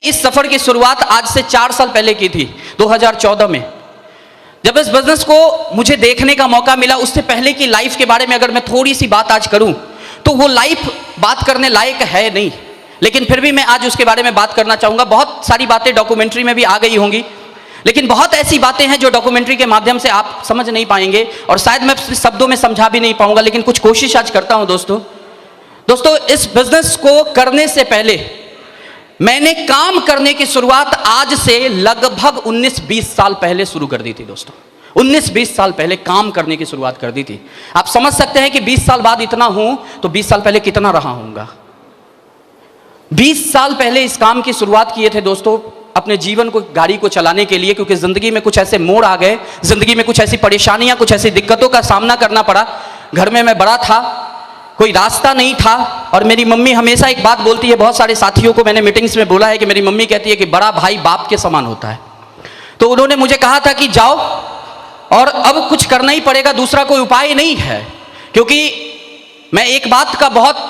इस सफर की शुरुआत आज से 4 साल पहले की थी, 2014 में। जब इस बिजनेस को मुझे देखने का मौका मिला, उससे पहले की लाइफ के बारे में अगर मैं थोड़ी सी बात आज करूं तो वो लाइफ बात करने लायक है नहीं, लेकिन फिर भी मैं आज उसके बारे में बात करना चाहूंगा। बहुत सारी बातें डॉक्यूमेंट्री में भी आ गई होंगी, लेकिन बहुत ऐसी बातें हैं जो डॉक्यूमेंट्री के माध्यम से आप समझ नहीं पाएंगे और शायद मैं शब्दों में समझा भी नहीं पाऊंगा, लेकिन कुछ कोशिश आज करता हूं। दोस्तों इस बिजनेस को करने से पहले मैंने काम करने की शुरुआत आज से लगभग 19-20 साल पहले शुरू कर दी थी। दोस्तों 19-20 साल पहले काम करने की शुरुआत कर दी थी। आप समझ सकते हैं कि 20 साल बाद इतना हूं तो 20 साल पहले कितना रहा होऊंगा। 20 साल पहले इस काम की शुरुआत किए थे दोस्तों, अपने जीवन को, गाड़ी को चलाने के लिए, क्योंकि जिंदगी में कुछ ऐसे मोड़ आ गए, जिंदगी में कुछ ऐसी परेशानियां, कुछ ऐसी दिक्कतों का सामना करना पड़ा। घर में मैं बड़ा था, कोई रास्ता नहीं था, और मेरी मम्मी हमेशा एक बात बोलती है, बहुत सारे साथियों को मैंने मीटिंग्स में बोला है कि मेरी मम्मी कहती है कि बड़ा भाई बाप के समान होता है। तो उन्होंने मुझे कहा था कि जाओ, और अब कुछ करना ही पड़ेगा, दूसरा कोई उपाय नहीं है। क्योंकि मैं एक बात का बहुत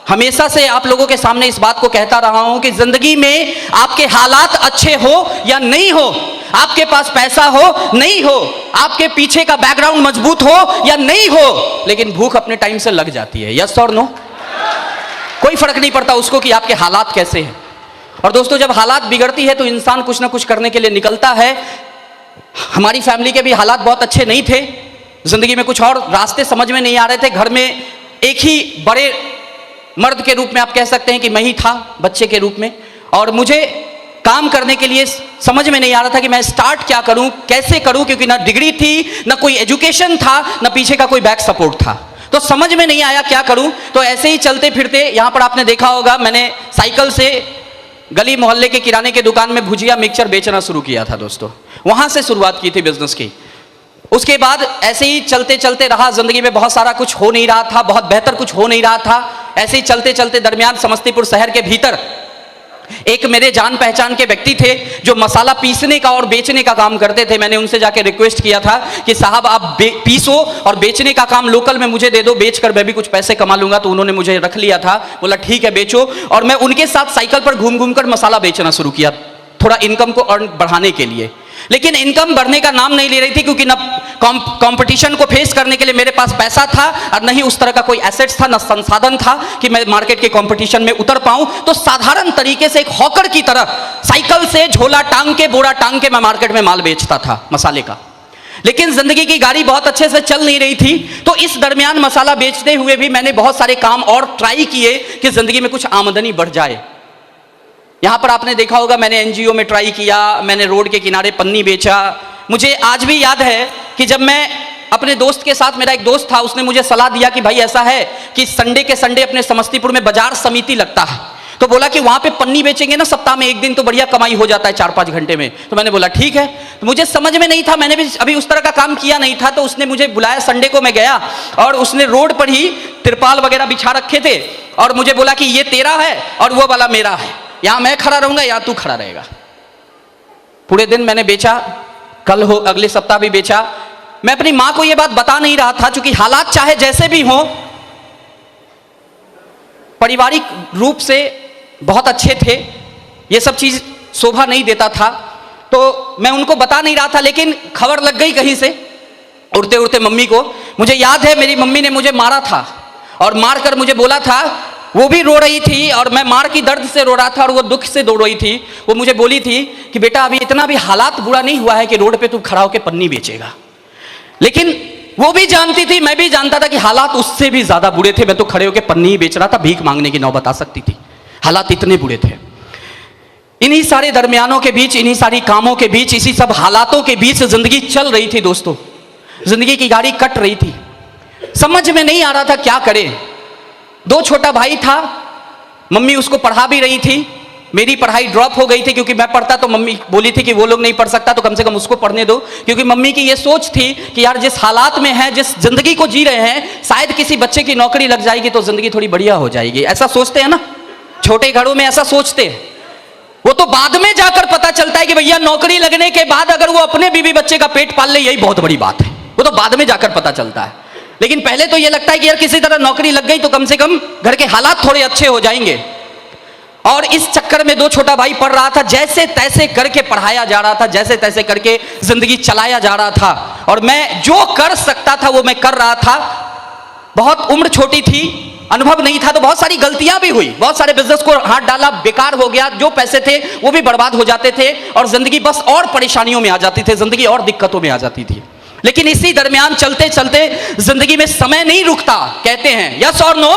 हमेशा से आप लोगों के सामने इस बात को कहता रहा हूं कि जिंदगी में आपके हालात अच्छे हो या नहीं हो, आपके पास पैसा हो नहीं हो, आपके पीछे का बैकग्राउंड मजबूत हो या नहीं हो, लेकिन भूख अपने टाइम से लग जाती है। यस और नो? कोई फर्क नहीं पड़ता उसको कि आपके हालात कैसे हैं। और दोस्तों जब हालात बिगड़ती है तो इंसान कुछ ना कुछ करने के लिए निकलता है। हमारी फैमिली के भी हालात बहुत अच्छे नहीं थे, जिंदगी में कुछ और रास्ते समझ में नहीं आ रहे थे। घर में एक ही बड़े मर्द के रूप में आप कह सकते हैं कि मैं ही था, बच्चे के रूप में, और मुझे काम करने के लिए समझ में नहीं आ रहा था कि मैं स्टार्ट क्या करूं, कैसे करूं, क्योंकि ना डिग्री थी, ना कोई एजुकेशन था, ना पीछे का कोई बैक सपोर्ट था। तो समझ में नहीं आया क्या करूं। तो ऐसे ही चलते फिरते, यहां पर आपने देखा होगा मैंने साइकिल से गली मोहल्ले के किराने के दुकान में भुजिया मिक्सचर बेचना शुरू किया था। दोस्तों वहां से शुरुआत की थी बिजनेस की। उसके बाद ऐसे ही चलते चलते रहा, जिंदगी में बहुत सारा कुछ हो नहीं रहा था, बहुत बेहतर कुछ हो नहीं रहा था। ऐसे ही चलते चलते दरमियान समस्तीपुर शहर के भीतर एक मेरे जान पहचान के व्यक्ति थे जो मसाला पीसने का और बेचने का काम करते थे। मैंने उनसे जाके रिक्वेस्ट किया था कि साहब आप पीसो और बेचने का काम लोकल में मुझे दे दो, बेचकर मैं भी कुछ पैसे कमा लूंगा। तो उन्होंने मुझे रख लिया था, बोला ठीक है बेचो। और मैं उनके साथ साइकिल पर घूम घूम कर मसाला बेचना शुरू किया, थोड़ा इनकम को अर्न बढ़ाने के लिए। लेकिन इनकम बढ़ने का नाम नहीं ले रही थी, क्योंकि न कंपटीशन को फेस करने के लिए मेरे पास पैसा था और नहीं उस तरह का कोई एसेट्स था, न संसाधन था कि मैं मार्केट के कंपटीशन में उतर पाऊं। तो साधारण तरीके से एक हॉकर की तरह साइकिल से झोला टांग के, बोरा टांग के मैं मार्केट में माल बेचता था मसाले का। लेकिन जिंदगी की गाड़ी बहुत अच्छे से चल नहीं रही थी। तो इस दरमियान मसाला बेचते हुए भी मैंने बहुत सारे काम और ट्राई किए कि जिंदगी में कुछ आमदनी बढ़ जाए। यहां पर आपने देखा होगा मैंने एनजीओ में ट्राई किया, मैंने रोड के किनारे पन्नी बेचा। मुझे आज भी याद है कि जब मैं अपने दोस्त के साथ, मेरा एक दोस्त था, उसने मुझे सलाह दिया कि भाई ऐसा है कि संडे के संडे अपने समस्तीपुर में बाजार समिति लगता है, तो बोला कि वहां पे पन्नी बेचेंगे ना सप्ताह में एक दिन, तो बढ़िया कमाई हो जाता है 4-5 घंटे में। तो मैंने बोला ठीक है। तो मुझे समझ में नहीं था, मैंने भी अभी उस तरह का काम किया नहीं था। तो उसने मुझे बुलाया, संडे को मैं गया और उसने रोड पर ही तिरपाल वगैरह बिछा रखे थे और मुझे बोला कि ये तेरा है और वो वाला मेरा है, यहां मैं खड़ा रहूंगा या तू खड़ा रहेगा। पूरे दिन मैंने बेचा, कल हो अगले सप्ताह भी बेचा। मैं अपनी मां को यह बात बता नहीं रहा था, क्योंकि हालात चाहे जैसे भी हो, पारिवारिक रूप से बहुत अच्छे थे, ये सब चीज शोभा नहीं देता था, तो मैं उनको बता नहीं रहा था। लेकिन खबर लग गई कहीं से उड़ते उड़ते मम्मी को। मुझे याद है मेरी मम्मी ने मुझे मारा था और मारकर मुझे बोला था, वो भी रो रही थी और मैं मार की दर्द से रो रहा था और वो दुख से रो रही थी। वो मुझे बोली थी कि बेटा अभी इतना भी हालात बुरा नहीं हुआ है कि रोड पे तू खड़ा होकर पन्नी बेचेगा। लेकिन वो भी जानती थी, मैं भी जानता था कि हालात उससे भी ज्यादा बुरे थे। मैं तो खड़े होकर पन्नी ही बेच रहा था, भीख मांगने की नौबत आ सकती थी, हालात इतने बुरे थे। इन्हीं सारे दरमियानों के बीच, इन्हीं सारी कामों के बीच, इसी सब हालातों के बीच जिंदगी चल रही थी। दोस्तों जिंदगी की गाड़ी कट रही थी, समझ में नहीं आ रहा था क्या करें। 2 छोटा भाई था, मम्मी उसको पढ़ा भी रही थी। मेरी पढ़ाई ड्रॉप हो गई थी क्योंकि मैं पढ़ता तो मम्मी बोली थी कि वो लोग नहीं पढ़ सकता तो कम से कम उसको पढ़ने दो, क्योंकि मम्मी की ये सोच थी कि यार जिस हालात में है, जिस जिंदगी को जी रहे हैं, शायद किसी बच्चे की नौकरी लग जाएगी तो जिंदगी थोड़ी बढ़िया हो जाएगी। ऐसा सोचते हैं ना, छोटे घरों में ऐसा सोचते हैं। वो तो बाद में जाकर पता चलता है कि भैया नौकरी लगने के बाद अगर वो अपने बीवी बच्चे का पेट पाल ले, यही बहुत बड़ी बात है। वो तो बाद में जाकर पता चलता है। लेकिन पहले तो ये लगता है कि यार किसी तरह नौकरी लग गई तो कम से कम घर के हालात थोड़े अच्छे हो जाएंगे। और इस चक्कर में दो छोटा भाई पढ़ रहा था, जैसे तैसे करके पढ़ाया जा रहा था, जैसे तैसे करके जिंदगी चलाया जा रहा था, और मैं जो कर सकता था वो मैं कर रहा था। बहुत उम्र छोटी थी, अनुभव नहीं था, तो बहुत सारी गलतियां भी हुई, बहुत सारे बिजनेस को हाथ डाला, बेकार हो गया, जो पैसे थे वो भी बर्बाद हो जाते थे, और जिंदगी बस और परेशानियों में आ जाती थी, जिंदगी और दिक्कतों में आ जाती थी। लेकिन इसी दरमियान चलते चलते जिंदगी में समय नहीं रुकता, कहते हैं, यस और नो?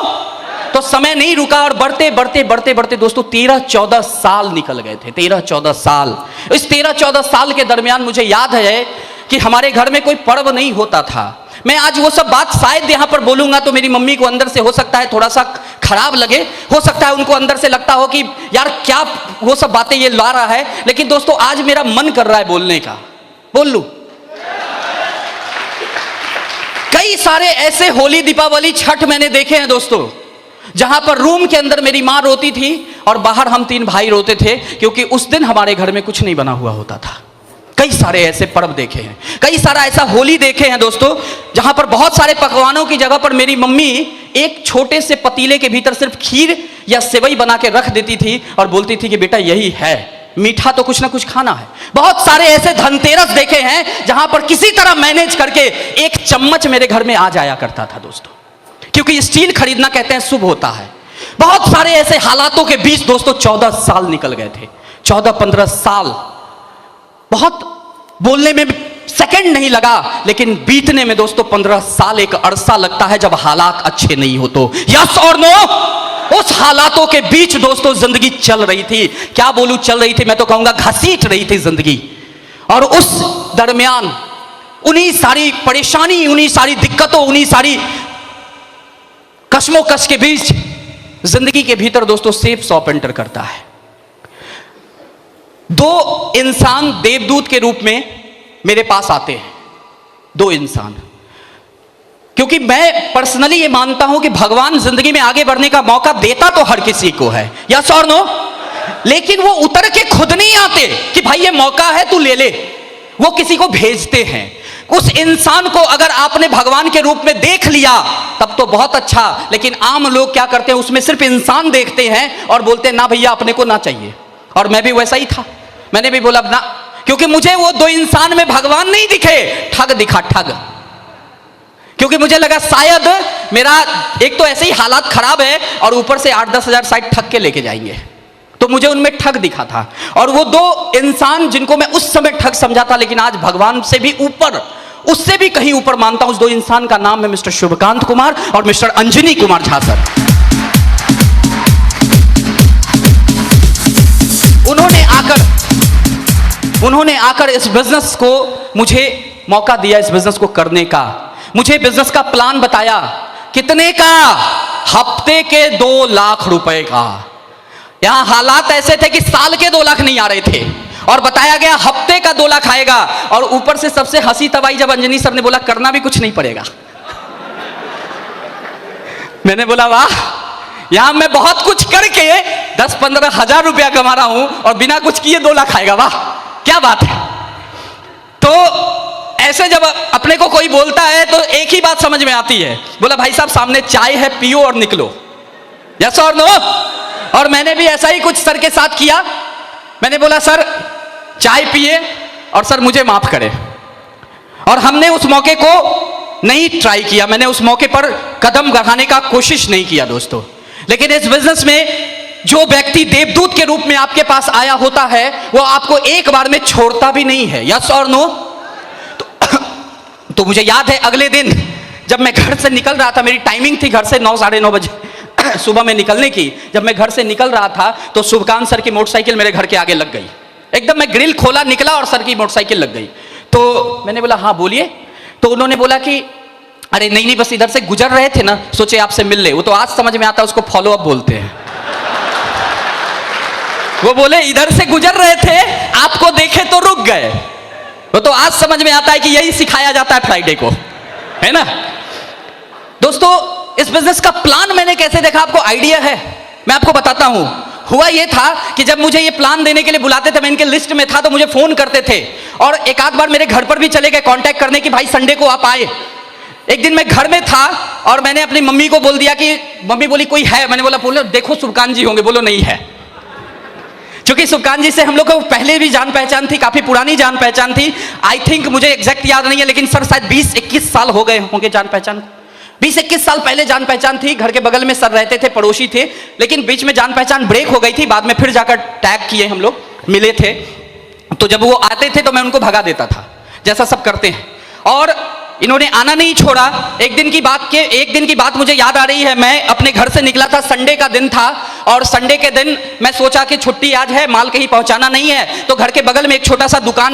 तो समय नहीं रुका, और बढ़ते बढ़ते बढ़ते बढ़ते दोस्तों 13-14 साल निकल गए थे, 13-14 साल। इस 13-14 साल के दरमियान मुझे याद है कि हमारे घर में कोई पर्व नहीं होता था। मैं आज वो सब बात शायद यहां पर बोलूंगा तो मेरी मम्मी को अंदर से हो सकता है थोड़ा सा खराब लगे, हो सकता है उनको अंदर से लगता हो कि यार क्या वो सब बातें ये ला रहा है, लेकिन दोस्तों आज मेरा मन कर रहा है बोलने का, बोल लूं। कई सारे ऐसे होली, दीपावली, छठ मैंने देखे हैं दोस्तों, जहां पर रूम के अंदर मेरी मां रोती थी और बाहर हम 3 भाई रोते थे, क्योंकि उस दिन हमारे घर में कुछ नहीं बना हुआ होता था। कई सारे ऐसे पर्व देखे हैं, कई सारा ऐसा होली देखे हैं दोस्तों, जहां पर बहुत सारे पकवानों की जगह पर मेरी मम्मी एक छोटे से पतीले के भीतर सिर्फ खीर या सेवई बना के रख देती थी और बोलती थी कि बेटा यही है, मीठा तो कुछ ना कुछ खाना है। बहुत सारे ऐसे धनतेरस देखे हैं जहां पर किसी तरह मैनेज करके एक चम्मच मेरे घर में आ जाया करता था दोस्तों, क्योंकि स्टील खरीदना कहते हैं शुभ होता है। बहुत सारे ऐसे हालातों के बीच दोस्तों 14 साल निकल गए थे, 14-15 साल। बहुत बोलने में सेकंड नहीं लगा, लेकिन बीतने में दोस्तों 15 साल एक अरसा लगता है जब हालात अच्छे नहीं हो तो, यस और नो? उस हालातों के बीच दोस्तों जिंदगी चल रही थी, क्या बोलूं चल रही थी, मैं तो कहूंगा घसीट रही थी जिंदगी। और उस दरमियान उन्हीं सारी परेशानी, उन्हीं सारी दिक्कतों, उन्हीं सारी कश्मोकश के बीच जिंदगी के भीतर दोस्तों सेफ सॉप एंटर करता है। 2 इंसान देवदूत के रूप में मेरे पास आते हैं, 2 इंसान, क्योंकि मैं पर्सनली ये मानता हूं कि भगवान जिंदगी में आगे बढ़ने का मौका देता तो हर किसी को है, यस और नो? लेकिन वो उतर के खुद नहीं आते कि भाई ये मौका है तू ले ले, वो किसी को भेजते हैं। उस इंसान को अगर आपने भगवान के रूप में देख लिया तब तो बहुत अच्छा, लेकिन आम लोग क्या करते हैं, उसमें सिर्फ इंसान देखते हैं और बोलते हैं ना भैया अपने को ना चाहिए। और मैं भी वैसा ही था, मैंने भी बोला ना, क्योंकि मुझे वो 2 इंसान में भगवान नहीं दिखे, ठग दिखा, ठग। क्योंकि मुझे लगा शायद मेरा एक तो ऐसे ही हालात खराब है और ऊपर से 8-10 हजार साइड ठग के लेके जाएंगे, तो मुझे उनमें ठग दिखा था। और वो 2 इंसान जिनको मैं उस समय ठग समझा था, लेकिन आज भगवान से भी ऊपर, उससे भी कहीं ऊपर मानता हूं, उस 2 इंसान का नाम है मिस्टर शुभकांत कुमार और मिस्टर अंजनी कुमार झा सर। उन्होंने आकर इस बिजनेस को मुझे मौका दिया, इस बिजनेस को करने का, मुझे बिजनेस का प्लान बताया। कितने का? हफ्ते के 2 लाख रुपए का। यहां हालात ऐसे थे कि साल के 2 लाख नहीं आ रहे थे, और बताया गया हफ्ते का 2 लाख आएगा। और ऊपर से सबसे हंसी तब आई जब अंजनी सर ने बोला करना भी कुछ नहीं पड़ेगा। मैंने बोला वाह, यहां मैं बहुत कुछ करके 10-15 हजार रुपया कमा रहा हूं और बिना कुछ किए 2 लाख आएगा, वाह क्या बात है। तो ऐसे जब अपने को कोई बोलता है तो एक ही बात समझ में आती है, बोला भाई साहब सामने चाय है, पियो और निकलो, यस और नो? और मैंने भी ऐसा ही कुछ सर के साथ किया। मैंने बोला सर चाय पिए और सर मुझे माफ करें। और हमने उस मौके को नहीं ट्राई किया, मैंने उस मौके पर कदम बढ़ाने का कोशिश नहीं किया दोस्तों। लेकिन इस बिजनेस में जो व्यक्ति देवदूत के रूप में आपके पास आया होता है, वो आपको एक बार में छोड़ता भी नहीं है, यस और नो? तो मुझे याद है अगले दिन जब मैं घर से निकल रहा था, मेरी टाइमिंग थी घर से 9-9:30 बजे सुबह में निकलने की। जब मैं घर से निकल रहा था तो शुभकांत सर की मोटरसाइकिल मेरे घर के आगे लग गई। एकदम मैं ग्रिल खोला, निकला और सर की मोटरसाइकिल लग गई। तो मैंने बोला हाँ बोलिए। तो उन्होंने बोला कि अरे नहीं नहीं, बस इधर से गुजर रहे थे ना, सोचे आपसे मिल ले। वो तो आज समझ में आता है, उसको फॉलो अप बोलते हैं। वो बोले इधर से गुजर रहे थे, आपको देखे तो रुक गए। वो तो आज समझ में आता है कि यही सिखाया जाता है फ्राइडे को, है ना दोस्तों। इस बिजनेस का प्लान मैंने कैसे देखा, आपको आइडिया है? मैं आपको बताता हूं। हुआ यह था कि जब मुझे ये प्लान देने के लिए बुलाते थे, मैं इनके लिस्ट में था, तो मुझे फोन करते थे और एक आध बार मेरे घर पर भी चले गए कांटेक्ट करने की भाई संडे को आप आए। एक दिन मैं घर में था और मैंने अपनी मम्मी को बोल दिया कि मम्मी बोली कोई है? मैंने बोला देखो सुभकांत जी होंगे। बोलो नहीं है। क्योंकि सुबकान जी से हम लोग को पहले भी जान पहचान थी, काफी पुरानी जान पहचान थी। आई थिंक, मुझे एग्जैक्ट याद नहीं है, लेकिन सर शायद 20-21 साल हो गए होंगे जान पहचान। 20-21 साल पहले जान पहचान थी। घर के बगल में सर रहते थे, पड़ोसी थे, लेकिन बीच में जान पहचान ब्रेक हो गई थी। बाद में फिर जाकर टैग किए, हम लोग मिले थे। तो जब वो आते थे तो मैं उनको भगा देता था, जैसा सब करते हैं। और इन्होंने आना नहीं छोड़ा। एक दिन की बात मुझे याद आ रही है। मैं अपने घर से निकला था, संडे का दिन था, और संडे के दिन मैं सोचा कि छुट्टी आज है, माल कहीं पहुंचाना नहीं है, तो घर के बगल में एक छोटा सा दुकान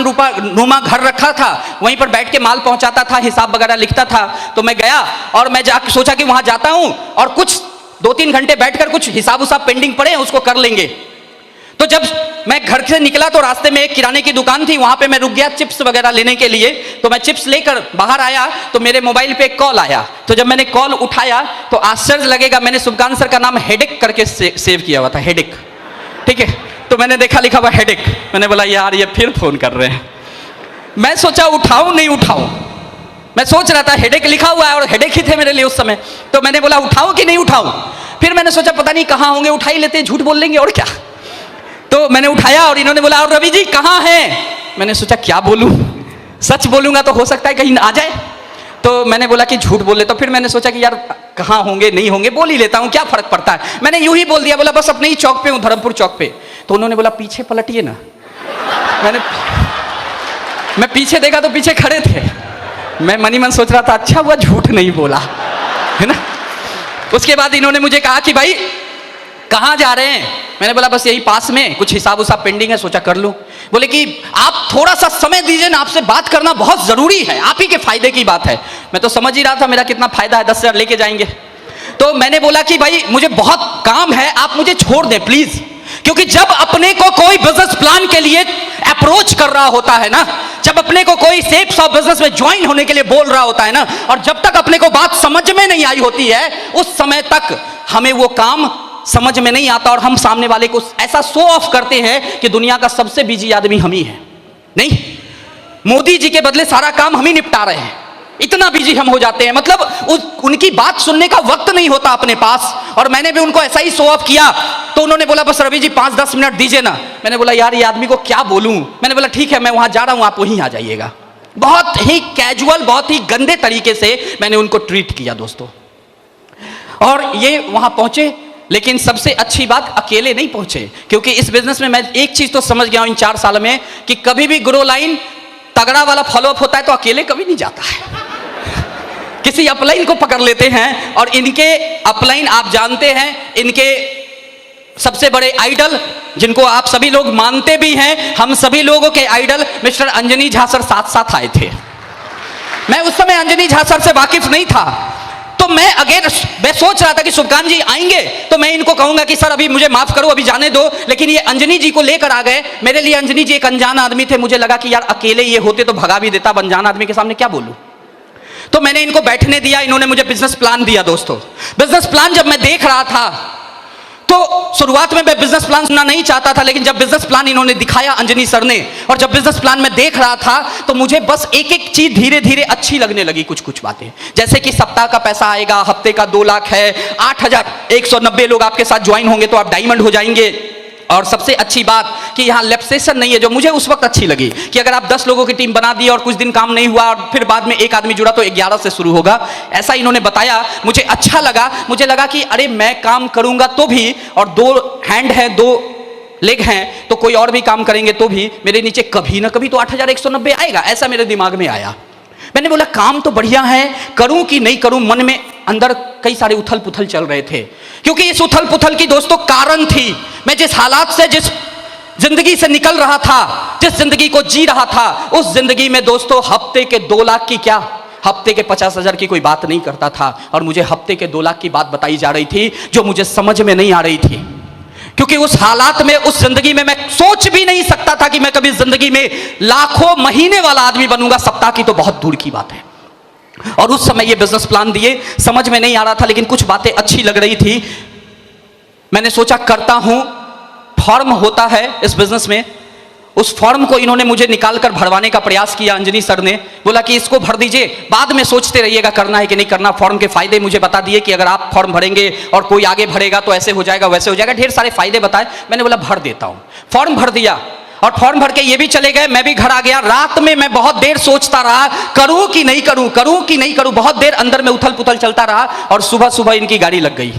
नुमा घर रखा था, वहीं पर बैठ के माल पहुंचाता था, हिसाब वगैरह लिखता था। तो मैं गया और मैं जाकर सोचा कि वहां जाता हूं और कुछ 2-3 घंटे बैठकर कुछ हिसाब उसाब पेंडिंग पड़े हैं उसको कर लेंगे। तो जब मैं घर से निकला तो रास्ते में एक किराने की दुकान थी, वहां पे मैं रुक गया चिप्स वगैरह लेने के लिए। तो मैं चिप्स लेकर बाहर आया तो मेरे मोबाइल पे एक कॉल आया। तो जब मैंने कॉल उठाया तो आश्चर्य लगेगा, मैंने सुबकान सर का नाम हेडेक करके सेव किया हुआ था, हेडेक, ठीक है। तो मैंने देखा लिखा हुआ हेडेक, मैंने बोला यार ये फिर फोन कर रहे हैं। मैं सोचा उठाऊं नहीं उठाऊं, मैं सोच रहा था, हेडेक लिखा हुआ है और हेडेक ही थे मेरे लिए उस समय। तो मैंने बोला उठाऊं कि नहीं उठाऊं। फिर मैंने सोचा पता नहीं कहाँ होंगे, उठा ही लेते हैं, झूठ बोल लेंगे और क्या। तो मैंने उठाया और इन्होंने बोला और रवि जी कहाँ हैं। मैंने सोचा क्या बोलूं, सच बोलूंगा तो हो सकता है कहीं आ जाए। तो मैंने बोला कि झूठ बोल ले। तो फिर मैंने सोचा कि यार कहाँ होंगे नहीं होंगे, बोल ही लेता हूँ, क्या फर्क पड़ता है। मैंने यूं ही बोल दिया, बोला बस अपने ही चौक पे हूँ, धर्मपुर चौक पे। तो उन्होंने बोला पीछे पलटिए ना। मैं पीछे देखा तो पीछे खड़े थे। मैं मनी मन सोच रहा था अच्छा हुआ झूठ नहीं बोला, है ना। उसके बाद इन्होंने मुझे कहा कि भाई कहाँ जा रहे हैं। मैंने बोला बस यही पास में, कुछ हिसाब उसाब पेंडिंग है, सोचा कर लूं। बोले कि आप थोड़ा सा समय दीजिए ना, आपसे बात करना बहुत जरूरी है, आप ही के फायदे की बात है। मैं तो समझ ही रहा था मेरा कितना फायदा है, 10,000 लेके जाएंगे। तो मैंने बोला कि भाई मुझे बहुत काम है, आप मुझे छोड़ दें प्लीज। क्योंकि जब अपने को कोई बिजनेस प्लान के लिए अप्रोच कर रहा होता है ना, जब अपने को कोई सेप्स ऑफ बिजनेस में ज्वाइन होने के लिए बोल रहा होता है ना, और जब तक अपने को बात समझ में नहीं आई होती है, उस समय तक हमें वो काम समझ में नहीं आता और हम सामने वाले को ऐसा शो ऑफ करते हैं कि दुनिया का सबसे बिजी आदमी हम ही हैं। नहीं, मोदी जी के बदले सारा काम हम ही निपटा रहे हैं, इतना बिजी हम हो जाते हैं। मतलब उनकी बात सुनने का वक्त नहीं होता अपने पास। और मैंने भी उनको ऐसा ही शो ऑफ किया। तो उन्होंने बोला बस रवि जी 5-10 मिनट दीजिए ना। मैंने बोला यार ये आदमी को क्या बोलूं। मैंने बोला ठीक है मैं वहां जा रहा हूं, आप वहीं आ जाइएगा। बहुत ही कैजुअल, बहुत ही गंदे तरीके से मैंने उनको ट्रीट किया दोस्तों। और ये वहां पहुंचे, लेकिन सबसे अच्छी बात अकेले नहीं पहुंचे। क्योंकि इस बिजनेस में मैं एक चीज तो समझ गया हूं इन 4 साल में कि कभी भी ग्रो लाइन तगड़ा वाला फॉलोअप होता है तो अकेले कभी नहीं जाता है। किसी अपलाइन को पकड़ लेते हैं। और इनके अपलाइन आप जानते हैं, इनके सबसे बड़े आइडल जिनको आप सभी लोग मानते भी हैं, हम सभी लोगों के idol mister Anjani Jha sir साथ साथ आए थे। मैं उस समय अंजनी झा सर से वाकिफ नहीं था। तो मैं सोच रहा था कि सुबकान जी आएंगे तो मैं इनको कहूंगा कि सर अभी मुझे माफ करो, अभी जाने दो। लेकिन ये अंजनी जी को लेकर आ गए। मेरे लिए अंजनी जी एक अनजान आदमी थे। मुझे लगा कि यार अकेले ये होते तो भगा भी देता, अनजान आदमी के सामने क्या बोलूं। तो मैंने इनको बैठने दिया। इन्होंने मुझे बिजनेस प्लान दिया दोस्तों। बिजनेस प्लान जब मैं देख रहा था तो शुरुआत में मैं बिजनेस प्लान सुनना नहीं चाहता था, लेकिन जब बिजनेस प्लान इन्होंने दिखाया अंजनी सर ने, और जब बिजनेस प्लान में देख रहा था तो मुझे बस एक एक चीज धीरे धीरे अच्छी लगने लगी। कुछ कुछ बातें, जैसे कि सप्ताह का पैसा आएगा, हफ्ते का 2 लाख है, 8,190 लोग आपके साथ ज्वाइन होंगे तो आप डायमंड हो जाएंगे। और सबसे अच्छी बात कि यहाँ लेप्सेशन नहीं है, जो मुझे उस वक्त अच्छी लगी कि अगर आप 10 लोगों की टीम बना दी और कुछ दिन काम नहीं हुआ और फिर बाद में एक आदमी जुड़ा तो 11 से शुरू होगा, ऐसा इन्होंने बताया। मुझे अच्छा लगा। मुझे लगा कि अरे मैं काम करूंगा तो भी, और 2 हैंड है 2 लेग हैं तो कोई और भी काम करेंगे तो भी मेरे नीचे कभी ना कभी तो 8,190 आएगा, ऐसा मेरे दिमाग में आया। मैंने बोला काम तो बढ़िया है, करूं कि नहीं करूं। मन में अंदर कई सारे उथल पुथल चल रहे थे। क्योंकि इस उथल पुथल की दोस्तों कारण थी, मैं जिस हालात से, जिस जिंदगी से निकल रहा था, जिस जिंदगी को जी रहा था, उस जिंदगी में दोस्तों हफ्ते के 2 लाख की क्या, हफ्ते के 50,000 की कोई बात नहीं करता था। और मुझे हफ्ते के 2 लाख की बात बताई जा रही थी जो मुझे समझ में नहीं आ रही थी। क्योंकि उस हालात में, उस जिंदगी में मैं सोच भी नहीं सकता था कि मैं कभी जिंदगी में लाखों महीने वाला आदमी बनूंगा, सप्ताह की तो बहुत दूर की बात है। और उस समय ये बिजनेस प्लान दिए, समझ में नहीं आ रहा था, लेकिन कुछ बातें अच्छी लग रही थी। मैंने सोचा करता हूं, फॉर्म होता है इस बिजनेस में, उस फॉर्म को इन्होंने मुझे निकालकर भरवाने का प्रयास किया। अंजनी सर ने बोला कि इसको भर दीजिए, बाद में सोचते रहिएगा करना है कि नहीं करना। फॉर्म के फायदे मुझे बता दिए कि अगर आप फॉर्म भरेंगे और कोई आगे भरेगा तो ऐसे हो जाएगा वैसे हो जाएगा, ढेर सारे फायदे बताए। मैंने बोला भर देता हूं। फॉर्म भर दिया और फॉर्म भर के ये भी चले गए, मैं भी घर आ गया। रात में मैं बहुत देर सोचता रहा, करूं कि नहीं करूं, करूं कि नहीं करूं। बहुत देर अंदर में उथल पुथल चलता रहा और सुबह सुबह इनकी गाड़ी लग गई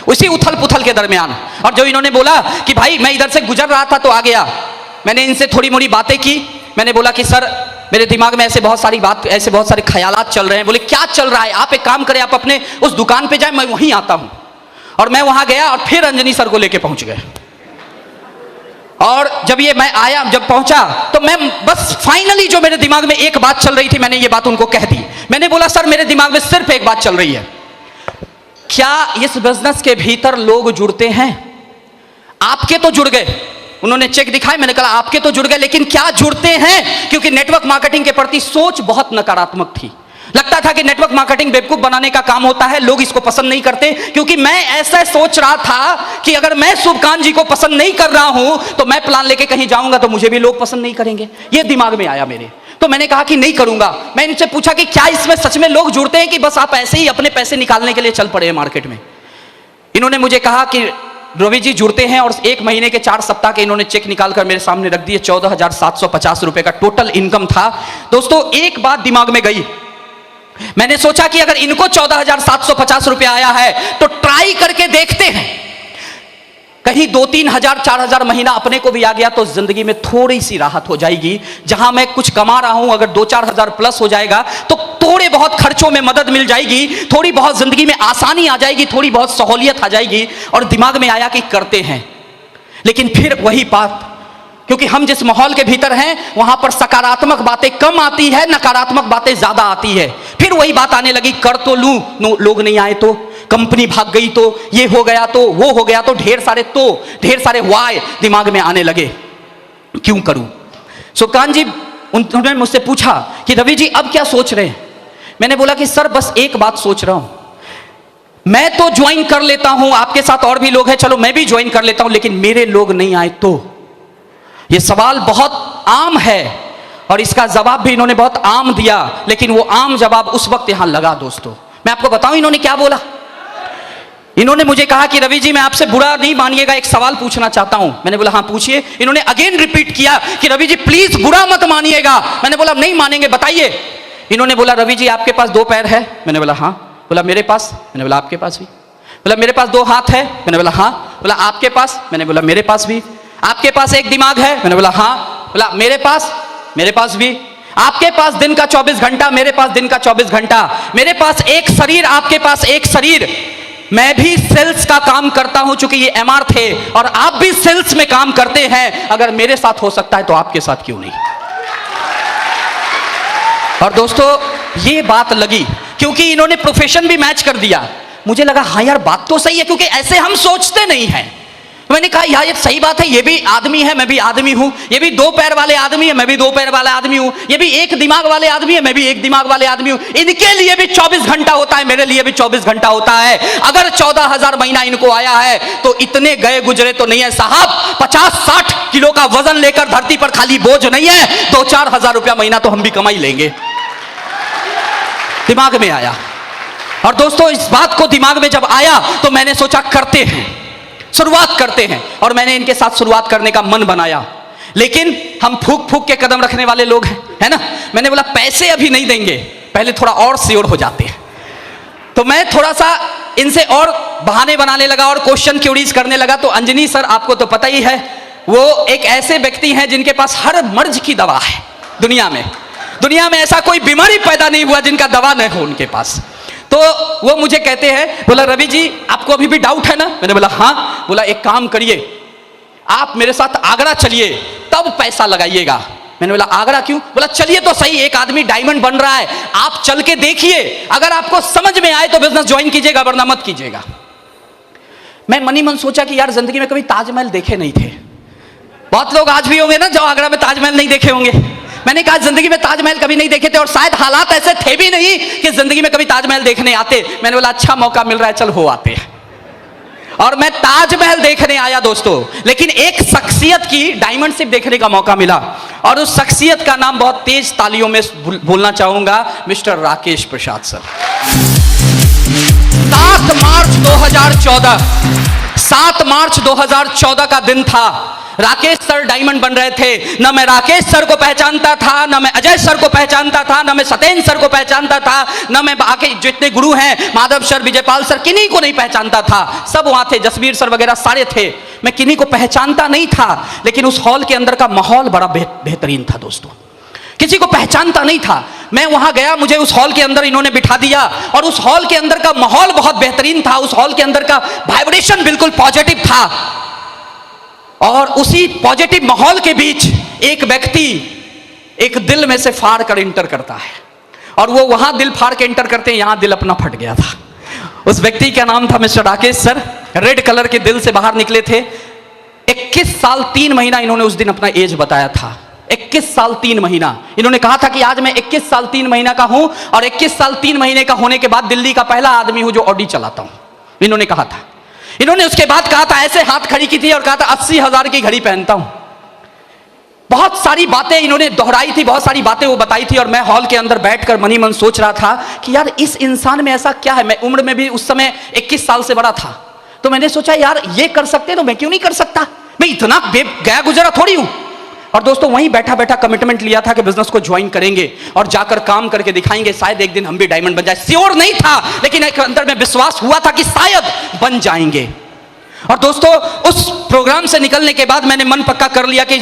उसी उथल पुथल के दरमियान। और जो इन्होंने बोला कि भाई मैं इधर से गुजर रहा था तो आ गया, मैंने इनसे थोड़ी मोड़ी बातें की। मैंने बोला कि सर मेरे दिमाग में ऐसे बहुत सारे ख्यालात चल रहे हैं। बोले क्या चल रहा है? आप एक काम करें, आप अपने उस दुकान पे जाए, मैं वहीं आता हूं। और मैं वहां गया और फिर अंजनी सर को लेके पहुंच गए। और जब ये मैं आया, जब पहुंचा तो मैं बस फाइनली जो मेरे दिमाग में एक बात चल रही थी, मैंने ये बात उनको कह दी। मैंने बोला सर मेरे दिमाग में सिर्फ एक बात चल रही है, क्या इस बिजनेस के भीतर लोग जुड़ते हैं? आपके तो जुड़ गए, उन्होंने चेक दिखाए, मैंने कहा आपके तो जुड़ गए, लेकिन क्या जुड़ते हैं? क्योंकि नेटवर्क मार्केटिंग के प्रति सोच बहुत नकारात्मक थी। लगता था कि नेटवर्क मार्केटिंग बेवकूफ बनाने का काम होता है, लोग इसको पसंद नहीं करते। क्योंकि मैं ऐसा सोच रहा था कि अगर मैं शुभकांत जी को पसंद नहीं कर रहा हूं तो मैं प्लान लेके कहीं जाऊंगा तो मुझे भी लोग पसंद नहीं करेंगे। ये दिमाग में आया मेरे, तो मैंने कहा कि नहीं करूंगा। मैं इनसे पूछा कि क्या इसमें सच में लोग जुड़ते हैं कि बस आप ऐसे ही अपने पैसे निकालने के लिए चल पड़े हैं मार्केट में? इन्होंने मुझे कहा कि रवि जी जुड़ते हैं, और 1 महीने के 4 सप्ताह के इन्होंने चेक निकालकर मेरे सामने रख दिए। 14,750 रुपए का टोटल इनकम था। दोस्तों एक बात दिमाग में गई, मैंने सोचा कि अगर इनको 14,750 रुपए आया है तो ट्राई करके देखते हैं, कहीं 2-3 हजार 4 हजार महीना अपने को भी आ गया तो जिंदगी में थोड़ी सी राहत हो जाएगी। जहां मैं कुछ कमा रहा हूं अगर 2-4 हजार प्लस हो जाएगा तो थोड़े बहुत खर्चों में मदद मिल जाएगी, थोड़ी बहुत जिंदगी में आसानी आ जाएगी, थोड़ी बहुत सहूलियत आ जाएगी। और दिमाग में आया कि करते हैं। लेकिन फिर वही बात, क्योंकि हम जिस माहौल के भीतर हैं वहां पर सकारात्मक बातें कम आती है, नकारात्मक बातें ज्यादा आती है। फिर वही बात आने लगी, कर तो लूं, लोग नहीं आए तो, कंपनी भाग गई तो, ये हो गया तो, वो हो गया तो, ढेर सारे वाय दिमाग में आने लगे। क्यों करूं? सुकांत जी उन्होंने मुझसे पूछा कि रवि जी अब क्या सोच रहे हैं? मैंने बोला कि सर बस एक बात सोच रहा हूं, मैं तो ज्वाइन कर लेता हूं, आपके साथ और भी लोग हैं, चलो मैं भी ज्वाइन कर लेता हूं, लेकिन मेरे लोग नहीं आए तो। यह सवाल बहुत आम है और इसका जवाब भी इन्होंने बहुत आम दिया, लेकिन वो आम जवाब उस वक्त यहां लगा। दोस्तों मैं आपको बताऊं इन्होंने क्या बोला। इन्होंने मुझे कहा कि रवि जी मैं आपसे बुरा नहीं मानिएगा, एक सवाल पूछना चाहता हूं। मैंने बोला हाँ पूछिए। इन्होंने अगेन रिपीट किया कि रवि जी प्लीज बुरा मत मानिएगा। मैंने बोला नहीं मानेंगे, बताइए। इन्होंने बोला रवि जी आपके पास 2 पैर है? मैंने बोला हाँ। बोला मेरे पास? मैंने बोला आपके पास भी। बोला मेरे पास 2 हाथ है? मैंने बोला हाँ। बोला आपके पास? मैंने बोला मेरे पास भी। आपके पास 1 दिमाग है? मैंने बोला हाँ। बोला मेरे पास भी। आपके पास दिन का 24 घंटा, मेरे पास दिन का 24 घंटा। मेरे पास एक शरीर, आपके पास एक शरीर। मैं भी सेल्स का काम करता हूं, चूंकि ये एमआर थे और आप भी सेल्स में काम करते हैं। अगर मेरे साथ हो सकता है तो आपके साथ क्यों नहीं? और दोस्तों ये बात लगी क्योंकि इन्होंने प्रोफेशन भी मैच कर दिया। मुझे लगा हाँ यार बात तो सही है, क्योंकि ऐसे हम सोचते नहीं हैं। मैंने कहा यार ये सही बात है, ये भी आदमी है, मैं भी आदमी हूं, ये भी 2 पैर वाले आदमी है, मैं भी 2 पैर वाला आदमी हूं, ये भी 1 दिमाग वाले आदमी है, मैं भी 1 दिमाग वाले आदमी हूं। इनके लिए भी 24 घंटा होता है, मेरे लिए भी 24 घंटा होता है। अगर 14,000 महीना इनको आया है तो इतने गए गुजरे तो नहीं है साहब। 50-60 किलो का वजन लेकर धरती पर खाली बोझ नहीं है, 2-4 हजार रुपया महीना तो हम भी कमा ही लेंगे। दिमाग में आया। और दोस्तों इस बात को दिमाग में जब आया तो मैंने सोचा करते हैं, शुरुआत करते हैं। और मैंने इनके साथ शुरुआत करने का मन बनाया। लेकिन हम फूक फूक के कदम रखने वाले लोग हैं, है ना। मैंने बोला पैसे अभी नहीं देंगे, पहले थोड़ा और श्योर हो जाते हैं। तो मैं थोड़ा सा इनसे और बहाने बनाने लगा और क्वेश्चन क्यूरीज करने लगा। तो अंजनी सर आपको तो पता ही है, वो एक ऐसे व्यक्ति हैं जिनके पास हर मर्ज की दवा है। दुनिया में ऐसा कोई बीमारी पैदा नहीं हुआ जिनका दवा नहीं हो उनके पास। तो वो मुझे कहते हैं, बोला रवि जी आपको अभी भी डाउट है ना? मैंने बोला हाँ। बोला एक काम करिए, आप मेरे साथ आगरा चलिए, तब पैसा लगाइएगा। मैंने बोला आगरा क्यों? बोला चलिए तो सही, एक आदमी डायमंड बन रहा है, आप चल के देखिए, अगर आपको समझ में आए तो बिजनेस ज्वाइन कीजिएगा, वरना मत कीजिएगा। मैं मनी मन सोचा कि यार जिंदगी में कभी ताजमहल देखे नहीं थे। बहुत लोग आज भी होंगे ना जो आगरा में ताजमहल नहीं देखे होंगे। मैंने कहा जिंदगी में ताजमहल कभी नहीं देखे थे और शायद हालात ऐसे थे भी नहीं कि जिंदगी में कभी ताजमहल देखने आते। मैंने बोला अच्छा मौका मिल रहा है, चल हो आते हैं। और मैं ताजमहल देखने आया दोस्तों, लेकिन एक शख्सियत की डायमंड शिप देखने का मौका मिला, और उस शख्सियत का नाम बहुत तेज तालियों में बोलना चाहूंगा, मिस्टर राकेश प्रसाद सर। 7 मार्च 2014 का दिन था। राकेश सर डायमंड बन रहे थे। ना मैं राकेश सर को पहचानता था, ना मैं अजय सर को पहचानता था, ना मैं सत्येंद्र सर को पहचानता था, ना मैं बाकी जितने गुरु हैं माधव सर, विजयपाल सर, किन्हीं को नहीं पहचानता था। सब वहां थे, जसवीर सर वगैरह सारे थे। मैं किन्हीं को पहचानता नहीं था, लेकिन उस हॉल के अंदर का माहौल बड़ा बेहतरीन था दोस्तों। किसी को पहचानता नहीं था। मैं वहां गया, मुझे उस हॉल के अंदर इन्होंने बिठा दिया, और उस हॉल के अंदर का माहौल बहुत बेहतरीन था। उस हॉल के अंदर का वाइब्रेशन बिल्कुल पॉजिटिव था, और उसी पॉजिटिव माहौल के बीच एक व्यक्ति एक दिल में से फाड़ कर इंटर करता है, और वो वहां दिल फाड़ के इंटर करते हैं, यहां दिल अपना फट गया था। उस व्यक्ति का नाम था mister Rakesh sir. Red colour के दिल से बाहर निकले थे। 21 साल 3 महीना इन्होंने उस दिन अपना एज बताया था। 21 साल 3 महीना इन्होंने कहा था कि आज मैं 21 साल 3 महीना का हूं, और 21 साल 3 महीने का होने के बाद दिल्ली का पहला आदमी हूं जो ऑडी चलाता हूं, इन्होंने कहा था। इन्होंने उसके बाद कहा था, ऐसे हाथ खड़ी की थी और कहा था 80,000 की घड़ी पहनता हूं। बहुत सारी बातें इन्होंने दोहराई थी, बहुत सारी बातें वो बताई थी, और मैं हॉल के अंदर बैठकर मनी मन सोच रहा था कि यार इस इंसान में ऐसा क्या है। मैं उम्र में भी उस समय 21 साल से बड़ा था, तो मैंने सोचा यार ये कर सकते तो मैं क्यों नहीं कर सकता। मैं इतना गया गुजरा थोड़ी हूं। और दोस्तों वहीं बैठा बैठा कमिटमेंट लिया था कि बिजनेस को ज्वाइन करेंगे और जाकर काम करके दिखाएंगे, शायद एक दिन हम भी डायमंड बन जाए। श्योर नहीं था, लेकिन एक अंदर में विश्वास हुआ था कि शायद बन जाएंगे। और दोस्तों उस प्रोग्राम से निकलने के बाद मैंने मन पक्का कर लिया कि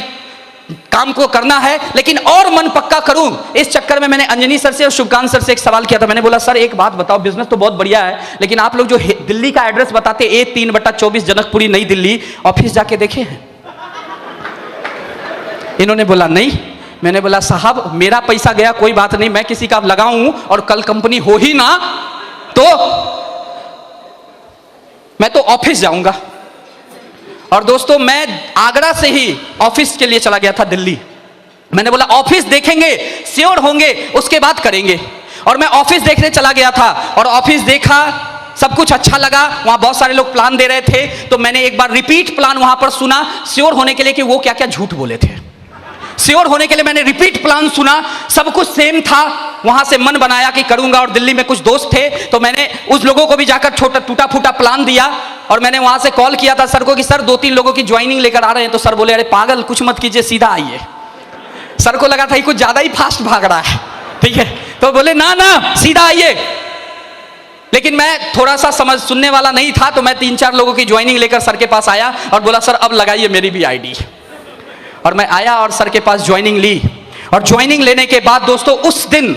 काम को करना है, लेकिन और मन पक्का करूं इस चक्कर में मैंने अंजनी सर से और शुभकांत सर से एक सवाल किया था। मैंने बोला, सर एक बात बताओ, बिजनेस तो बहुत बढ़िया है, लेकिन आप लोग जो दिल्ली का एड्रेस बताते A3/24 जनकपुरी नई दिल्ली, ऑफिस जाके देखे हैं? इन्होंने बोला नहीं। मैंने बोला साहब मेरा पैसा गया कोई बात नहीं, मैं किसी का लगाऊं और कल कंपनी हो ही ना तो मैं तो ऑफिस जाऊंगा। और दोस्तों मैं आगरा से ही ऑफिस के लिए चला गया था दिल्ली। मैंने बोला ऑफिस देखेंगे, श्योर होंगे, उसके बाद करेंगे। और मैं ऑफिस देखने चला गया था, और ऑफिस देखा, सब कुछ अच्छा लगा। वहां बहुत सारे लोग प्लान दे रहे थे, तो मैंने एक बार रिपीट प्लान वहां पर सुना, श्योर होने के लिए कि वो क्या क्या झूठ बोले थे। श्योर होने के लिए मैंने रिपीट प्लान सुना, सब कुछ सेम था। वहां से मन बनाया कि करूंगा, और दिल्ली में कुछ दोस्त थे, तो मैंने उस लोगों को भी जाकर छोटा टूटा फूटा प्लान दिया। और मैंने वहां से कॉल किया था सर को कि सर 2-3 लोगों की ज्वाइनिंग लेकर आ रहे हैं। तो सर बोले, अरे पागल, कुछ मत कीजिए, सीधा आइए। सर को लगा था ये कुछ ज्यादा ही फास्ट भाग रहा है, ठीक है, तो बोले ना ना सीधा आइए। लेकिन मैं थोड़ा सा समझ सुनने वाला नहीं था, तो मैं 3-4 लोगों की ज्वाइनिंग लेकर सर के पास आया और बोला सर अब लगाइए मेरी भी आईडी। और मैं आया और सर के पास ज्वाइनिंग ली। और ज्वाइनिंग लेने के बाद दोस्तों उस दिन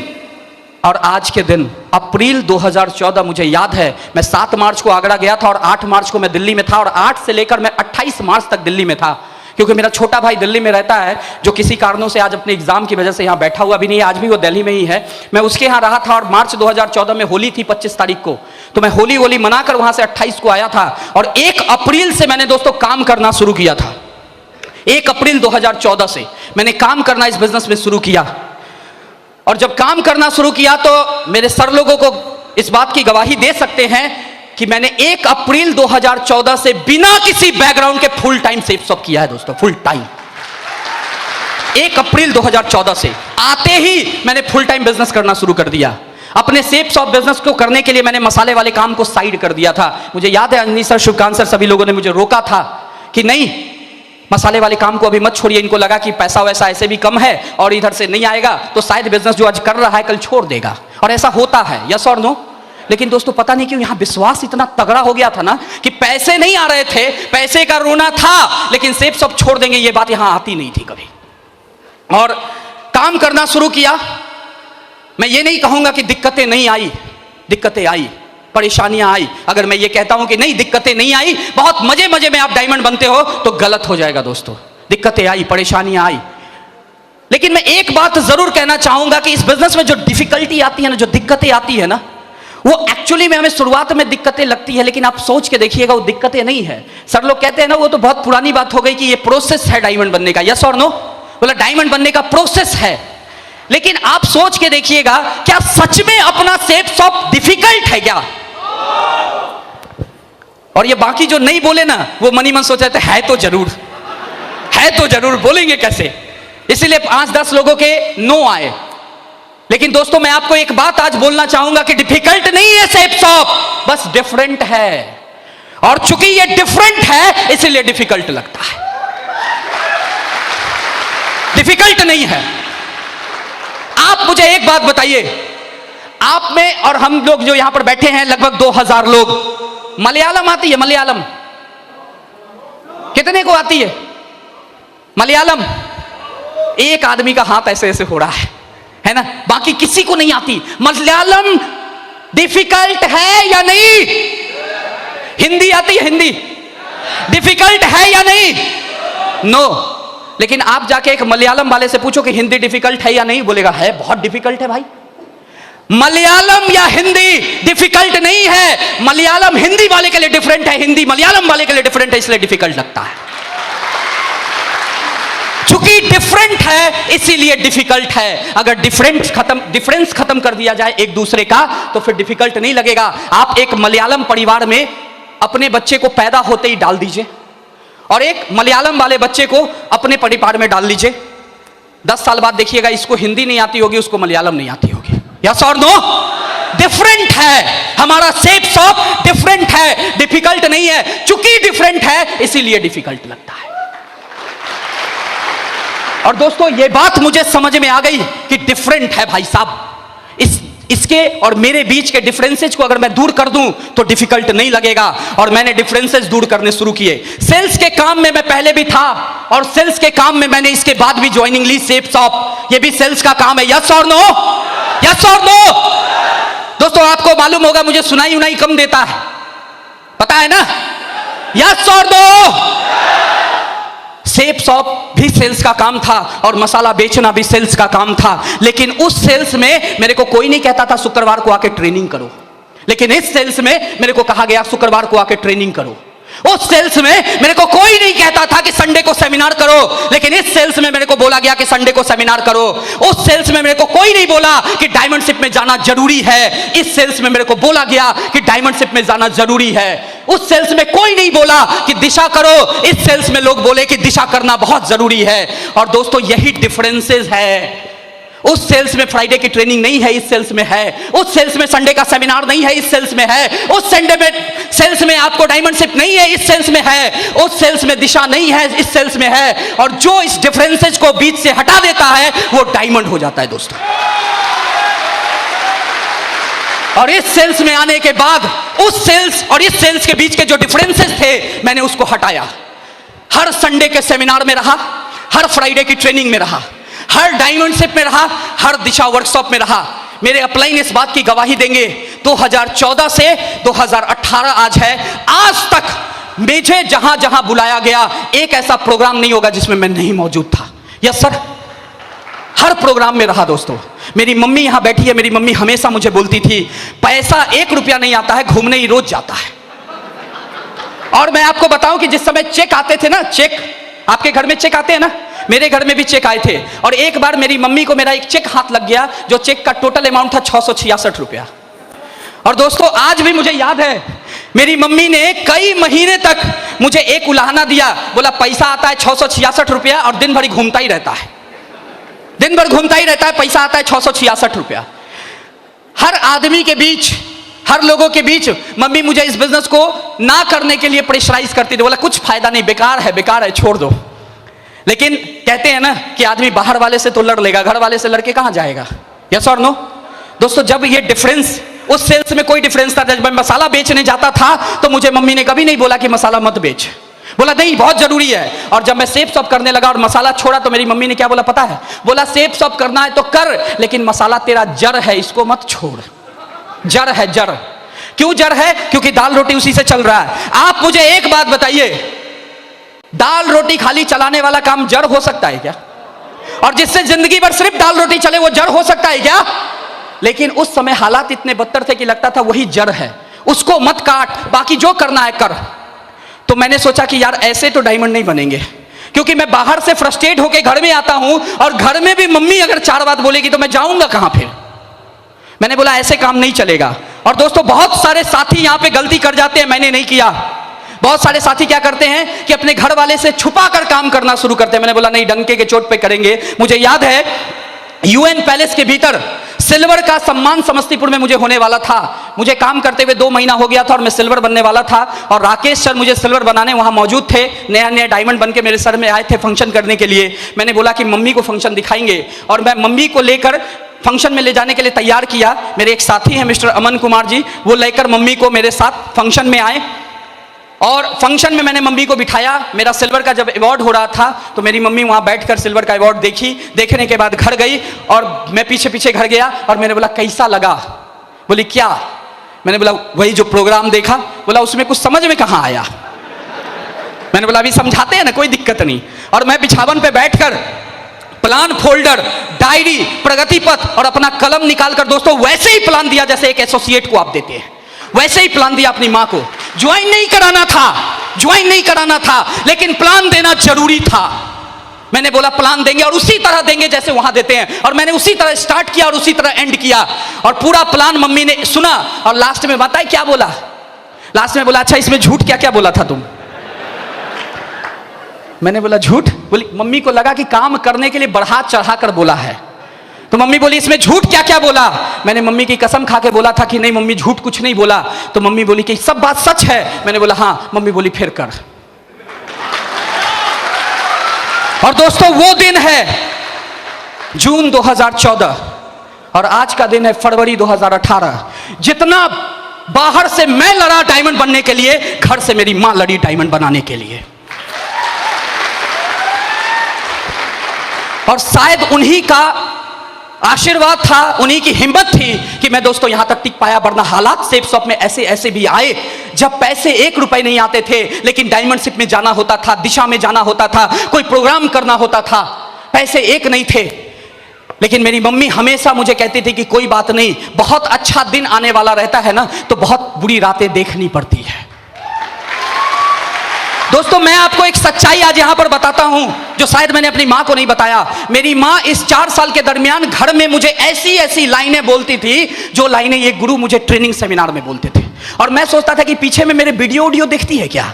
और आज के दिन, अप्रैल 2014, मुझे याद है, मैं 7 मार्च को आगरा गया था और 8 मार्च को मैं दिल्ली में था, और 8 से लेकर मैं 28 मार्च तक दिल्ली में था। क्योंकि मेरा छोटा भाई दिल्ली में रहता है, जो किसी कारणों से आज अपने एग्जाम की वजह से यहाँ बैठा हुआ भी नहीं है, आज भी वो दिल्ली में ही है। मैं उसके यहाँ रहा था, और मार्च 2014 में होली थी 25 तारीख को, तो मैं होली मनाकर वहां से 28 को आया था। और 1 अप्रैल से मैंने दोस्तों काम करना शुरू किया था। 1 अप्रैल 2014 से मैंने काम करना इस बिजनेस में शुरू किया। और जब काम करना शुरू किया तो मेरे सर लोगों को इस बात की गवाही दे सकते हैं कि मैंने 1 अप्रैल 2014 से बिना किसी बैकग्राउंड के फुल टाइम सेफ शॉप किया है दोस्तों, फुल टाइम। 1 अप्रैल 2014 से आते ही मैंने फुल टाइम बिजनेस करना शुरू कर दिया। अपने सेफ शॉप बिजनेस को करने के लिए मैंने मसाले वाले काम को साइड कर दिया था। मुझे याद है अंजनी सर, शुभकांत सर, सभी लोगों ने मुझे रोका था कि नहीं, मसाले वाले काम को अभी मत छोड़िए। इनको लगा कि पैसा वैसा ऐसे भी कम है और इधर से नहीं आएगा, तो शायद बिजनेस जो आज कर रहा है कल छोड़ देगा। और ऐसा होता है, यस और नो। लेकिन दोस्तों पता नहीं क्यों यहाँ विश्वास इतना तगड़ा हो गया था ना कि पैसे नहीं आ रहे थे, पैसे का रोना था, लेकिन सेफ सब छोड़ देंगे ये बात यहाँ आती नहीं थी कभी। और काम करना शुरू किया। मैं ये नहीं कहूंगा कि दिक्कतें नहीं आई, दिक्कतें आई, परेशानियां आई। अगर मैं ये कहता हूं कि नहीं दिक्कतें नहीं आई, बहुत मजे मजे में आप डायमंड बनते हो, तो गलत हो जाएगा दोस्तों। दिक्कतें आई, परेशानियां आई, लेकिन मैं एक बात जरूर कहना चाहूंगा कि इस बिजनेस में जो डिफिकल्टी आती है ना, जो दिक्कतें आती है ना, वो एक्चुअली में हमें शुरुआत में दिक्कतें लगती है, लेकिन आप सोच के देखिएगा वो दिक्कतें नहीं है। सर लोग कहते हैं ना, वो तो बहुत पुरानी बात हो गई कि ये प्रोसेस है डायमंड बनने का, यस और नो। बोला डायमंड बनने का प्रोसेस है, लेकिन आप सोच के देखिएगा, क्या सच में अपना सेफ शॉप डिफिकल्ट है क्या? और ये बाकी जो नहीं बोले ना, वो मनी मन सोच रहे थे है तो जरूर बोलेंगे कैसे, इसीलिए 5-10 लोगों के नो आए। लेकिन दोस्तों मैं आपको एक बात आज बोलना चाहूंगा कि डिफिकल्ट नहीं है सेप शॉप, बस डिफरेंट है। और चूंकि ये डिफरेंट है इसलिए डिफिकल्ट लगता है, डिफिकल्ट नहीं है। आप मुझे एक बात बताइए, आप में और हम लोग जो यहां पर बैठे हैं लगभग 2000 लोग, मलयालम आती है? मलयालम कितने को आती है मलयालम? एक आदमी का हाथ ऐसे ऐसे हो रहा है ना, बाकी किसी को नहीं आती। मलयालम डिफिकल्ट है या नहीं? हिंदी आती है? हिंदी डिफिकल्ट है या नहीं? नो। लेकिन आप जाके एक मलयालम वाले से पूछो कि हिंदी डिफिकल्ट है या नहीं, बोलेगा है, बहुत डिफिकल्ट है भाई। मलयालम या हिंदी डिफिकल्ट नहीं है, मलयालम हिंदी वाले के लिए डिफरेंट है, हिंदी मलयालम वाले के लिए डिफरेंट है, इसलिए डिफिकल्ट लगता है। चूंकि डिफरेंट है इसीलिए डिफिकल्ट है। अगर डिफरेंस खत्म कर दिया जाए एक दूसरे का तो फिर डिफिकल्ट नहीं लगेगा। आप एक मलयालम परिवार में अपने बच्चे को पैदा होते ही डाल दीजिए और एक मलयालम वाले बच्चे को अपने परिवार में डाल लीजिए, 10 साल बाद देखिएगा इसको हिंदी नहीं आती होगी, उसको मलयालम नहीं आती होगी। यस और नो? डिफरेंट है, हमारा शेप शॉप डिफरेंट है, डिफिकल्ट नहीं है। चूंकि डिफरेंट है इसीलिए डिफिकल्ट लगता है। और दोस्तों ये बात मुझे समझ में आ गई कि डिफरेंट है भाई साहब, इसके और मेरे बीच के डिफरेंसेस को अगर मैं दूर कर दूं तो डिफिकल्ट नहीं लगेगा। और मैंने डिफरेंसेस दूर करने शुरू किए। सेल्स के काम में मैं पहले भी था और सेल्स के काम में मैंने इसके बाद भी ज्वाइनिंग ली शेप शॉप। ये भी सेल्स का काम है। यस और नो? यस और नो? दोस्तों आपको मालूम होगा मुझे सुनाई उनाई कम देता है, पता है ना? यस और नो? शेप शॉप भी सेल्स का काम था और मसाला बेचना भी सेल्स का काम था। लेकिन उस सेल्स में मेरे को कोई नहीं कहता था शुक्रवार को आके ट्रेनिंग करो, लेकिन इस सेल्स में मेरे को कहा गया शुक्रवार को आके ट्रेनिंग करो। उस सेल्स में मेरे को कोई नहीं कहता था कि संडे को सेमिनार करो, लेकिन इस सेल्स में मेरे को बोला गया कि संडे को सेमिनार करो। उस सेल्स में मेरे को कोई नहीं बोला कि डायमंडशिप में जाना जरूरी है, इस सेल्स में मेरे को बोला गया कि डायमंडशिप में जाना जरूरी है। उस सेल्स में कोई नहीं बोला कि दिशा करो, इस सेल्स में लोग बोले कि दिशा करना बहुत जरूरी है। और दोस्तों यही डिफरेंसेस है। उस सेल्स में फ्राइडे की ट्रेनिंग नहीं है, इस सेल्स में है। उस सेल्स में संडे का सेमिनार नहीं है, इस सेल्स में है। उस संडे में सेल्स में आपको डायमंडशिप नहीं है, इस सेल्स में है। उस सेल्स में दिशा नहीं है, इस सेल्स में है। और जो इस डिफरेंसेस को बीच से हटा देता है वो डायमंड हो जाता है दोस्तों। और इस सेल्स में आने के बाद उस सेल्स और इस सेल्स के बीच के जो डिफरेंसेस थे मैंने उसको हटाया। हर संडे के सेमिनार में रहा, हर फ्राइडे की ट्रेनिंग में रहा, हर डायमंडशिप में रहा, हर दिशा वर्कशॉप में रहा। मेरे अपलाइन इस बात की गवाही देंगे, 2014 से 2018 आज है, आज तक मुझे जहां जहां बुलाया गया एक ऐसा प्रोग्राम नहीं होगा जिसमें मैं नहीं मौजूद था। यस सर, हर प्रोग्राम में रहा दोस्तों। मेरी मम्मी यहां बैठी है, मेरी मम्मी हमेशा मुझे बोलती थी पैसा 1 रुपया नहीं आता है, घूमने ही रोज जाता है। और मैं आपको बताऊं कि जिस समय चेक आते थे ना, चेक आपके घर में चेक आते हैं ना, मेरे घर में भी चेक आए थे। और एक बार मेरी मम्मी को मेरा एक चेक हाथ लग गया, जो चेक का टोटल अमाउंट था 666 रुपया। और दोस्तों आज भी मुझे याद है, मेरी मम्मी ने कई महीने तक मुझे एक उलाहना दिया, बोला पैसा आता है 666 रुपया और दिन भर घूमता ही रहता है, दिन भर घूमता ही रहता है, पैसा आता है 666 रुपया। हर आदमी के बीच, हर लोगों के बीच मम्मी मुझे इस बिजनेस को ना करने के लिए प्रेशराइज करती थी, बोला कुछ फायदा नहीं, बेकार है, छोड़ दो। लेकिन कहते हैं ना कि आदमी बाहर वाले से तो लड़ लेगा, घर वाले से लड़के कहां जाएगा। यस और नो? दोस्तों जब ये डिफरेंस, उस सेल्स में कोई डिफरेंस था, जब मैं मसाला बेचने जाता था तो मुझे मम्मी ने कभी नहीं बोला कि मसाला मत बेच, बोला नहीं बहुत जरूरी है। और जब मैं शेप शॉप करने लगा और मसाला छोड़ा तो मेरी मम्मी ने क्या बोला पता है? बोला शेप शॉप करना है तो कर, लेकिन मसाला तेरा जड़ है, इसको मत छोड़। जड़ है, जड़। क्यों जड़ है? क्योंकि दाल रोटी उसी से चल रहा है। आप मुझे एक बात बताइए, दाल रोटी खाली चलाने वाला काम जड़ हो सकता है क्या? और जिससे जिंदगी भर सिर्फ दाल रोटी चले वो जड़ हो सकता है क्या? लेकिन उस समय हालात इतने बदतर थे कि लगता था वही जड़ है, उसको मत काट, बाकी जो करना है कर। तो मैंने सोचा कि यार ऐसे तो डायमंड नहीं बनेंगे, क्योंकि मैं बाहर से फ्रस्ट्रेट होकर घर में आता हूं और घर में भी मम्मी अगर 4 बात बोलेगी तो मैं जाऊंगा कहां फिर? मैंने बोला ऐसे काम नहीं चलेगा। और दोस्तों बहुत सारे साथी यहाँ पे गलती कर जाते हैं, मैंने नहीं किया। बहुत सारे साथी क्या करते हैं कि अपने घर वाले से छुपा कर काम करना शुरू करते हैं। मैंने बोला नहीं, डंके के चोट पे करेंगे। मुझे याद है यूएन पैलेस के भीतर सिल्वर का सम्मान समस्तीपुर में मुझे होने वाला था। मुझे काम करते हुए 2 महीना हो गया था और मैं सिल्वर बनने वाला था। और राकेश सर मुझे सिल्वर बनाने वहाँ मौजूद थे। नया नया डायमंड बन के मेरे सर में आए थे फंक्शन करने के लिए। मैंने बोला कि मम्मी को फंक्शन दिखाएंगे, और मैं मम्मी को लेकर फंक्शन में ले जाने के लिए तैयार किया। मेरे एक साथी हैं मिस्टर अमन कुमार जी, वो लेकर मम्मी को मेरे साथ फंक्शन में आए। और फंक्शन में मैंने मम्मी को बिठाया। मेरा सिल्वर का जब अवार्ड हो रहा था तो मेरी मम्मी वहाँ बैठकर सिल्वर का अवार्ड देखी। देखने के बाद घर गई और मैं पीछे पीछे घर गया और मैंने बोला कैसा लगा? बोली क्या? मैंने बोला वही जो प्रोग्राम देखा। बोला उसमें कुछ समझ में कहाँ आया? मैंने बोला अभी समझाते हैं ना, कोई दिक्कत नहीं। और मैं बिछावन पे बैठकर प्लान फोल्डर, डायरी, प्रगति पथ और अपना कलम निकालकर दोस्तों वैसे ही प्लान दिया जैसे एक एसोसिएट को आप देते हैं, वैसे ही प्लान दिया अपनी माँ को। ज्वाइन नहीं कराना था, ज्वाइन नहीं कराना था, लेकिन प्लान देना जरूरी था। मैंने बोला प्लान देंगे और उसी तरह देंगे जैसे वहां देते हैं। और मैंने उसी तरह स्टार्ट किया और उसी तरह एंड किया। और पूरा प्लान मम्मी ने सुना और लास्ट में बताया क्या बोला? लास्ट में बोला अच्छा इसमें झूठ क्या क्या बोला था तुम? मैंने बोला झूठ? बोली मम्मी को लगा कि काम करने के लिए बढ़ा चढ़ा कर बोला है। तो मम्मी बोली इसमें झूठ क्या क्या बोला? मैंने मम्मी की कसम खा के बोला था कि नहीं मम्मी झूठ कुछ नहीं बोला। तो मम्मी बोली कि सब बात सच है। मैंने बोला हाँ। मम्मी बोली फिर कर। और दोस्तों वो दिन है जून 2014 और आज का दिन है फरवरी 2018। जितना बाहर से मैं लड़ा डायमंड बनने के लिए, घर से मेरी मां लड़ी डायमंड बनाने के लिए। और शायद उन्हीं का आशीर्वाद था, उन्हीं की हिम्मत थी कि मैं दोस्तों यहां तक टिक पाया। वरना हालात सेफ शॉप में ऐसे ऐसे भी आए जब पैसे 1 रुपए नहीं आते थे, लेकिन डायमंड शिप में जाना होता था, दिशा में जाना होता था, कोई प्रोग्राम करना होता था, पैसे 1 नहीं थे। लेकिन मेरी मम्मी हमेशा मुझे कहती थी कि कोई बात नहीं, बहुत अच्छा दिन आने वाला रहता है ना तो बहुत बुरी रातें देखनी पड़ती है। दोस्तों मैं आपको एक सच्चाई आज यहां पर बताता हूं जो शायद मैंने अपनी मां को नहीं बताया। मेरी मां इस 4 साल के दरमियान घर में मुझे ऐसी ऐसी लाइनें बोलती थी जो लाइनें ये गुरु मुझे ट्रेनिंग सेमिनार में बोलते थे। और मैं सोचता था कि पीछे में मेरे वीडियो देखती है क्या?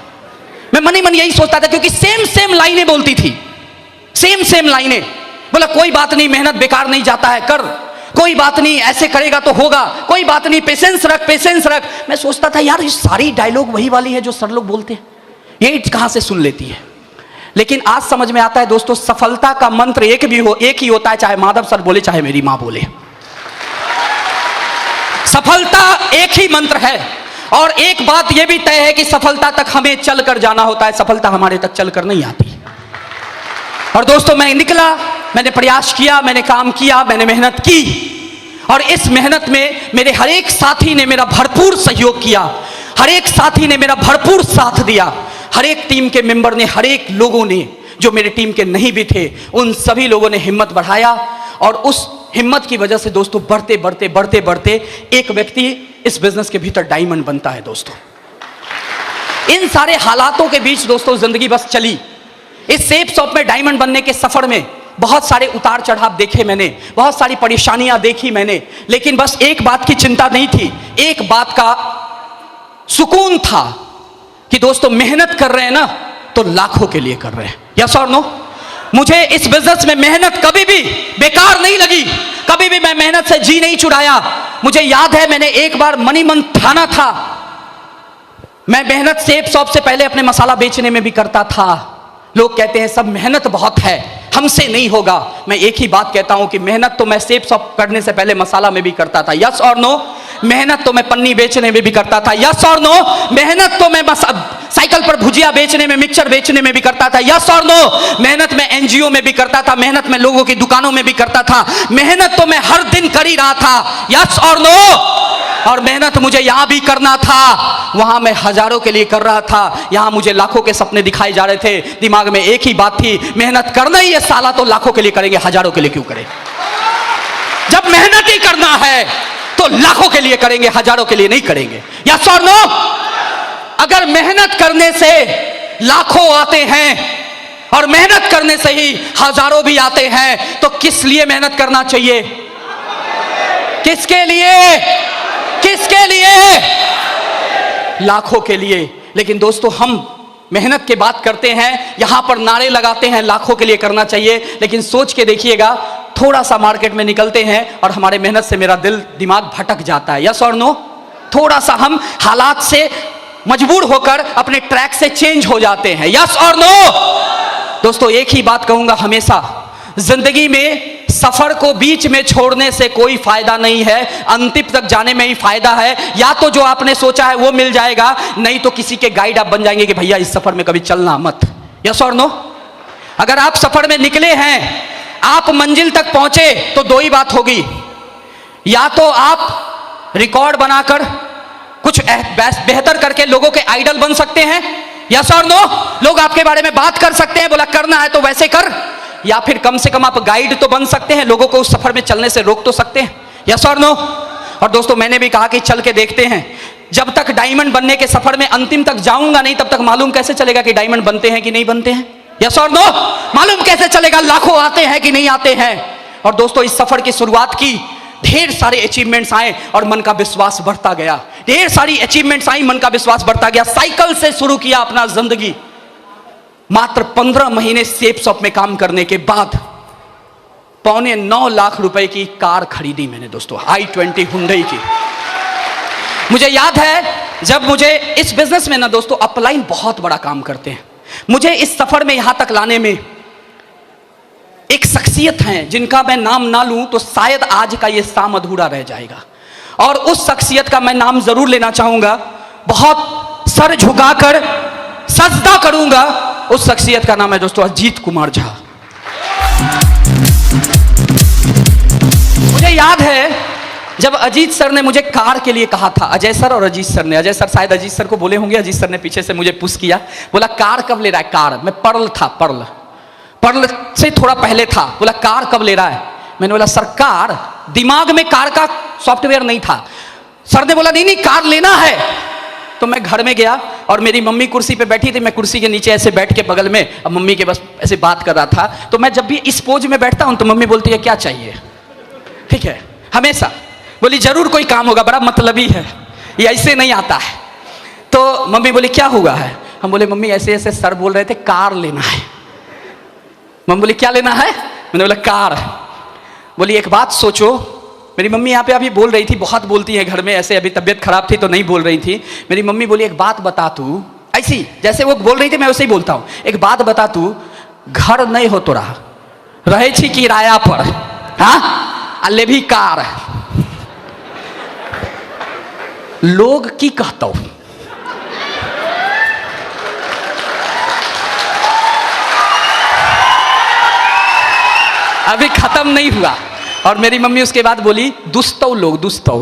मैं मन ही मन यही सोचता था, क्योंकि सेम लाइनें बोलती थी, सेम लाइनें। बोला कोई बात नहीं, मेहनत बेकार नहीं जाता है, कर, कोई बात नहीं, ऐसे करेगा तो होगा, कोई बात नहीं, पेशेंस रख, पेशेंस रख। मैं सोचता था यार ये सारी डायलॉग वही वाली है जो सर लोग बोलते हैं, ये कहां से सुन लेती है। लेकिन आज समझ में आता है दोस्तों, सफलता का मंत्र एक ही होता है, चाहे माधव सर बोले चाहे मेरी मां बोले। सफलता एक ही मंत्र है। और एक बात यह भी तय है कि सफलता तक हमें चलकर जाना होता है, सफलता हमारे तक चलकर नहीं आती। और दोस्तों मैं निकला, मैंने प्रयास किया, मैंने काम किया, मैंने मेहनत की। और इस मेहनत में मेरे हर एक साथी ने मेरा भरपूर सहयोग किया, हर एक साथी ने मेरा भरपूर साथ दिया। हर एक टीम के मेंबर ने, हर एक लोगों ने, जो मेरे टीम के नहीं भी थे, उन सभी लोगों ने हिम्मत बढ़ाया। और उस हिम्मत की वजह से दोस्तों बढ़ते बढ़ते बढ़ते बढ़ते एक व्यक्ति इस बिजनेस के भीतर डायमंड बनता है। दोस्तों इन सारे हालातों के बीच दोस्तों जिंदगी बस चली। इस सेफ शॉप में डायमंड बनने के सफर में बहुत सारे उतार चढ़ाव देखे मैंने, बहुत सारी परेशानियां देखी मैंने, लेकिन बस एक बात की चिंता नहीं थी, एक बात का सुकून था कि दोस्तों मेहनत कर रहे हैं ना तो लाखों के लिए कर रहे हैं। यस और नो? मुझे इस बिजनेस में मेहनत कभी भी बेकार नहीं लगी, कभी भी मैं मेहनत से जी नहीं चुराया। मुझे याद है मैंने एक बार मनी मन ठाना था, मैं मेहनत सेफ शॉप से पहले अपने मसाला बेचने में भी करता था। लोग कहते हैं सब मेहनत बहुत है, हमसे नहीं होगा। मैं एक ही बात कहता हूं कि मेहनत तो मैं सेफ शॉप करने से पहले मसाला में भी करता था। यस और नो? मेहनत तो मैं पन्नी बेचने में भी करता था। यस और नो? मेहनत तो मैं साइकिल पर भुजिया बेचने में, मिक्सचर बेचने में भी करता था। यस और नो? मेहनत मैं एनजीओ में भी करता था, मेहनत मैं लोगों की दुकानों में भी करता था। मेहनत तो मैं हर दिन कर ही रहा था। यस और नो? और मेहनत मुझे यहां भी करना था, वहां मैं हजारों के लिए कर रहा था, यहां मुझे लाखों के सपने दिखाए जा रहे थे। दिमाग में एक ही बात थी, मेहनत करना ही है साला तो लाखों के लिए करेंगे, हजारों के लिए क्यों करें? जब मेहनत ही करना है तो लाखों के लिए करेंगे, हजारों के लिए नहीं करेंगे। यस और नो? अगर मेहनत करने से लाखों आते हैं और मेहनत करने से ही हजारों भी आते हैं तो किस लिए मेहनत करना चाहिए? किसके लिए? किसके लिए? लाखों के लिए। लेकिन दोस्तों हम मेहनत की बात करते हैं, यहां पर नारे लगाते हैं लाखों के लिए करना चाहिए, लेकिन सोच के देखिएगा, थोड़ा सा मार्केट में निकलते हैं और हमारे मेहनत से मेरा दिल दिमाग भटक जाता है। यस और नो? थोड़ा सा हम हालात से मजबूर होकर अपने ट्रैक से चेंज हो जाते हैं। यस और नो? दोस्तों एक ही बात कहूंगा, हमेशा जिंदगी में सफर को बीच में छोड़ने से कोई फायदा नहीं है, अंतिम तक जाने में ही फायदा है। या तो जो आपने सोचा है वो मिल जाएगा, नहीं तो किसी के गाइड आप बन जाएंगे कि भैया इस सफर में कभी चलना मत। यस और नो? अगर आप सफर में निकले हैं, आप मंजिल तक पहुंचे, तो दो ही बात होगी, या तो आप रिकॉर्ड बनाकर कुछ बेहतर करके लोगों के आइडल बन सकते हैं। यस और नो? लोग आपके बारे में बात कर सकते हैं, बोला करना है तो वैसे कर, या फिर कम से कम आप गाइड तो बन सकते हैं, लोगों को उस सफर में चलने से रोक तो सकते हैं। यस और नो? और दोस्तों मैंने भी कहा कि चल के देखते हैं, जब तक डायमंड बनने के सफर में अंतिम तक जाऊंगा नहीं, तब तक मालूम कैसे चलेगा कि डायमंड बनते हैं कि नहीं बनते हैं? यस और नो? मालूम कैसे चलेगा लाखों आते हैं कि नहीं आते हैं? और दोस्तों इस सफर की शुरुआत की, ढेर सारे अचीवमेंट्स आए और मन का विश्वास बढ़ता गया। ढेर सारी अचीवमेंट्स आई, मन का विश्वास बढ़ता गया। साइकिल से शुरू किया अपना जिंदगी। मात्र 15 महीने सेफ शॉप में काम करने के बाद 8.25 लाख रुपए की कार खरीदी मैंने दोस्तों, i20 हुंडई की। मुझे याद है जब मुझे इस बिजनेस में ना दोस्तों अपलाइन बहुत बड़ा काम करते हैं। मुझे इस सफर में यहां तक लाने में एक शख्सियत है जिनका मैं नाम ना लूं तो शायद आज का ये शाम अधूरा रह जाएगा, और उस शख्सियत का मैं नाम जरूर लेना चाहूंगा। बहुत सर झुकाकर सजदा करूंगा। उस शख्सियत का नाम है दोस्तों अजीत कुमार झा। मुझे याद है जब अजीत सर ने मुझे कार के लिए कहा था, अजय सर और अजीत सर ने, अजय सर शायद अजीत सर को बोले होंगे, अजीत सर ने पीछे से मुझे पुश किया, बोला कार कब ले रहा है? कार, मैं पर्ल था, पर्ल से थोड़ा पहले था, बोला कार कब ले रहा है? मैंने बोला सर कार, दिमाग में कार का सॉफ्टवेयर नहीं था। सर ने बोला नहीं कार लेना है। तो मैं घर में गया और मेरी मम्मी कुर्सी पे बैठी थी, मैं कुर्सी के नीचे ऐसे बैठ के बगल में अब मम्मी के बस ऐसे बात कर रहा था। तो मैं जब भी इस पोज में बैठता हूं तो मम्मी बोलती है क्या चाहिए? ठीक है, हमेशा बोली जरूर कोई काम होगा, बड़ा मतलबी है, ये ऐसे नहीं आता है। तो मम्मी बोली क्या हुआ है? हम बोले मम्मी ऐसे ऐसे सर बोल रहे थे कार लेना है। मम्मी बोली क्या लेना है? मैंने बोला कार। बोली एक बात सोचो, मेरी मम्मी यहाँ पे अभी बोल रही थी, बहुत बोलती है घर में ऐसे, अभी तबीयत खराब थी तो नहीं बोल रही थी। मेरी मम्मी बोली एक बात बता तू, ऐसी जैसे वो बोल रही थी मैं वैसे ही बोलता हूँ, एक बात बता तू, घर नहीं हो तो रहे छी किराया पर, हाँ अल्ले भी कार, लोग की कहता हूं। अभी खत्म नहीं हुआ। और मेरी मम्मी उसके बाद बोली दुस्तौ लोग, दुस्तौ।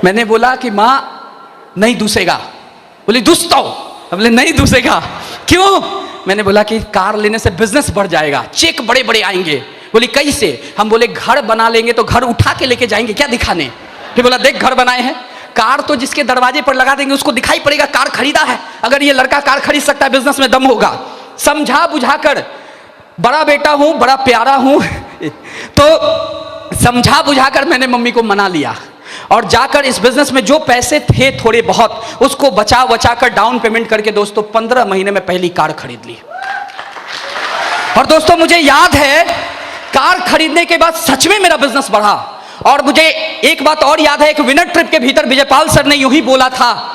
मैंने बोला कि माँ नहीं दूसेगा। बोली दुस्तौ। बोले नहीं दूसेगा। क्यों? मैंने बोला कि कार लेने से बिजनेस बढ़ जाएगा, चेक बड़े बड़े आएंगे। बोली कैसे? हम बोले घर बना लेंगे तो घर उठा के लेके जाएंगे क्या दिखाने? फिर बोला देख घर बनाए हैं, कार तो जिसके दरवाजे पर लगा देंगे उसको दिखाई पड़ेगा कार खरीदा है। अगर ये लड़का कार खरीद सकता है, बिजनेस में दम होगा। समझा बुझाकर, बड़ा बेटा हूं, बड़ा प्यारा हूं, तो समझा बुझाकर मैंने मम्मी को मना लिया और जाकर इस बिजनेस में जो पैसे थे थोड़े बहुत, उसको बचा बचा कर डाउन पेमेंट करके दोस्तों 15 महीने में पहली कार खरीद ली। और दोस्तों मुझे याद है कार खरीदने के बाद सच में मेरा बिजनेस बढ़ा। और मुझे एक बात और याद है, एक विनर ट्रिप के भीतर विजयपाल सर ने यूं ही बोला था,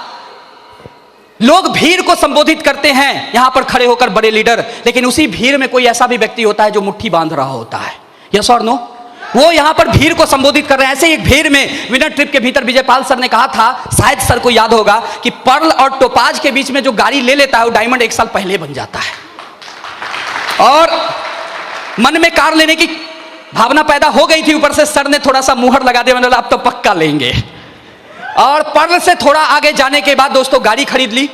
लोग भीड़ को संबोधित करते हैं यहां पर खड़े होकर बड़े लीडर, लेकिन उसी भीड़ में कोई ऐसा भी व्यक्ति होता है जो मुट्ठी बांध रहा होता है। यस और नो? वो यहां पर भीड़ को संबोधित कर रहे हैं। ऐसे एक भीड़ में विनर ट्रिप के भीतर विजयपाल सर ने कहा था, शायद सर को याद होगा, कि पर्ल और टोपाज के बीच में जो गाड़ी ले लेता है वो डायमंड 1 साल पहले बन जाता है। और मन में कार लेने की भावना पैदा हो गई थी, ऊपर से सर ने थोड़ा सा मुहर लगा दिया, मैंने बोला अब तो पक्का लेंगे। और पर्ल से थोड़ा आगे जाने के बाद दोस्तों गाड़ी खरीद ली,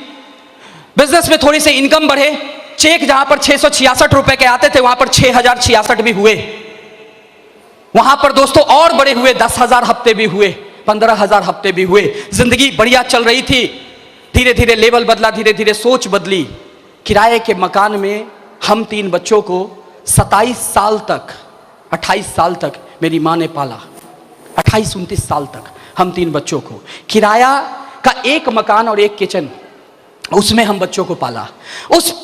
बिजनेस में थोड़ी सी इनकम बढ़े, चेक जहां पर 666 रुपए के आते थे वहां पर 6066 भी हुए, वहां पर दोस्तों और बड़े हुए, 10,000 हफ्ते भी हुए, 15,000 हफ्ते भी हुए। जिंदगी बढ़िया चल रही थी। धीरे धीरे लेवल बदला, धीरे धीरे सोच बदली। किराए के मकान में हम 3 बच्चों को 27 साल तक, 28 साल तक मेरी माँ ने पाला, 28-29 साल तक हम 3 बच्चों को। किराया का एक मकान और एक किचन, उसमें हम बच्चों को पाला। उस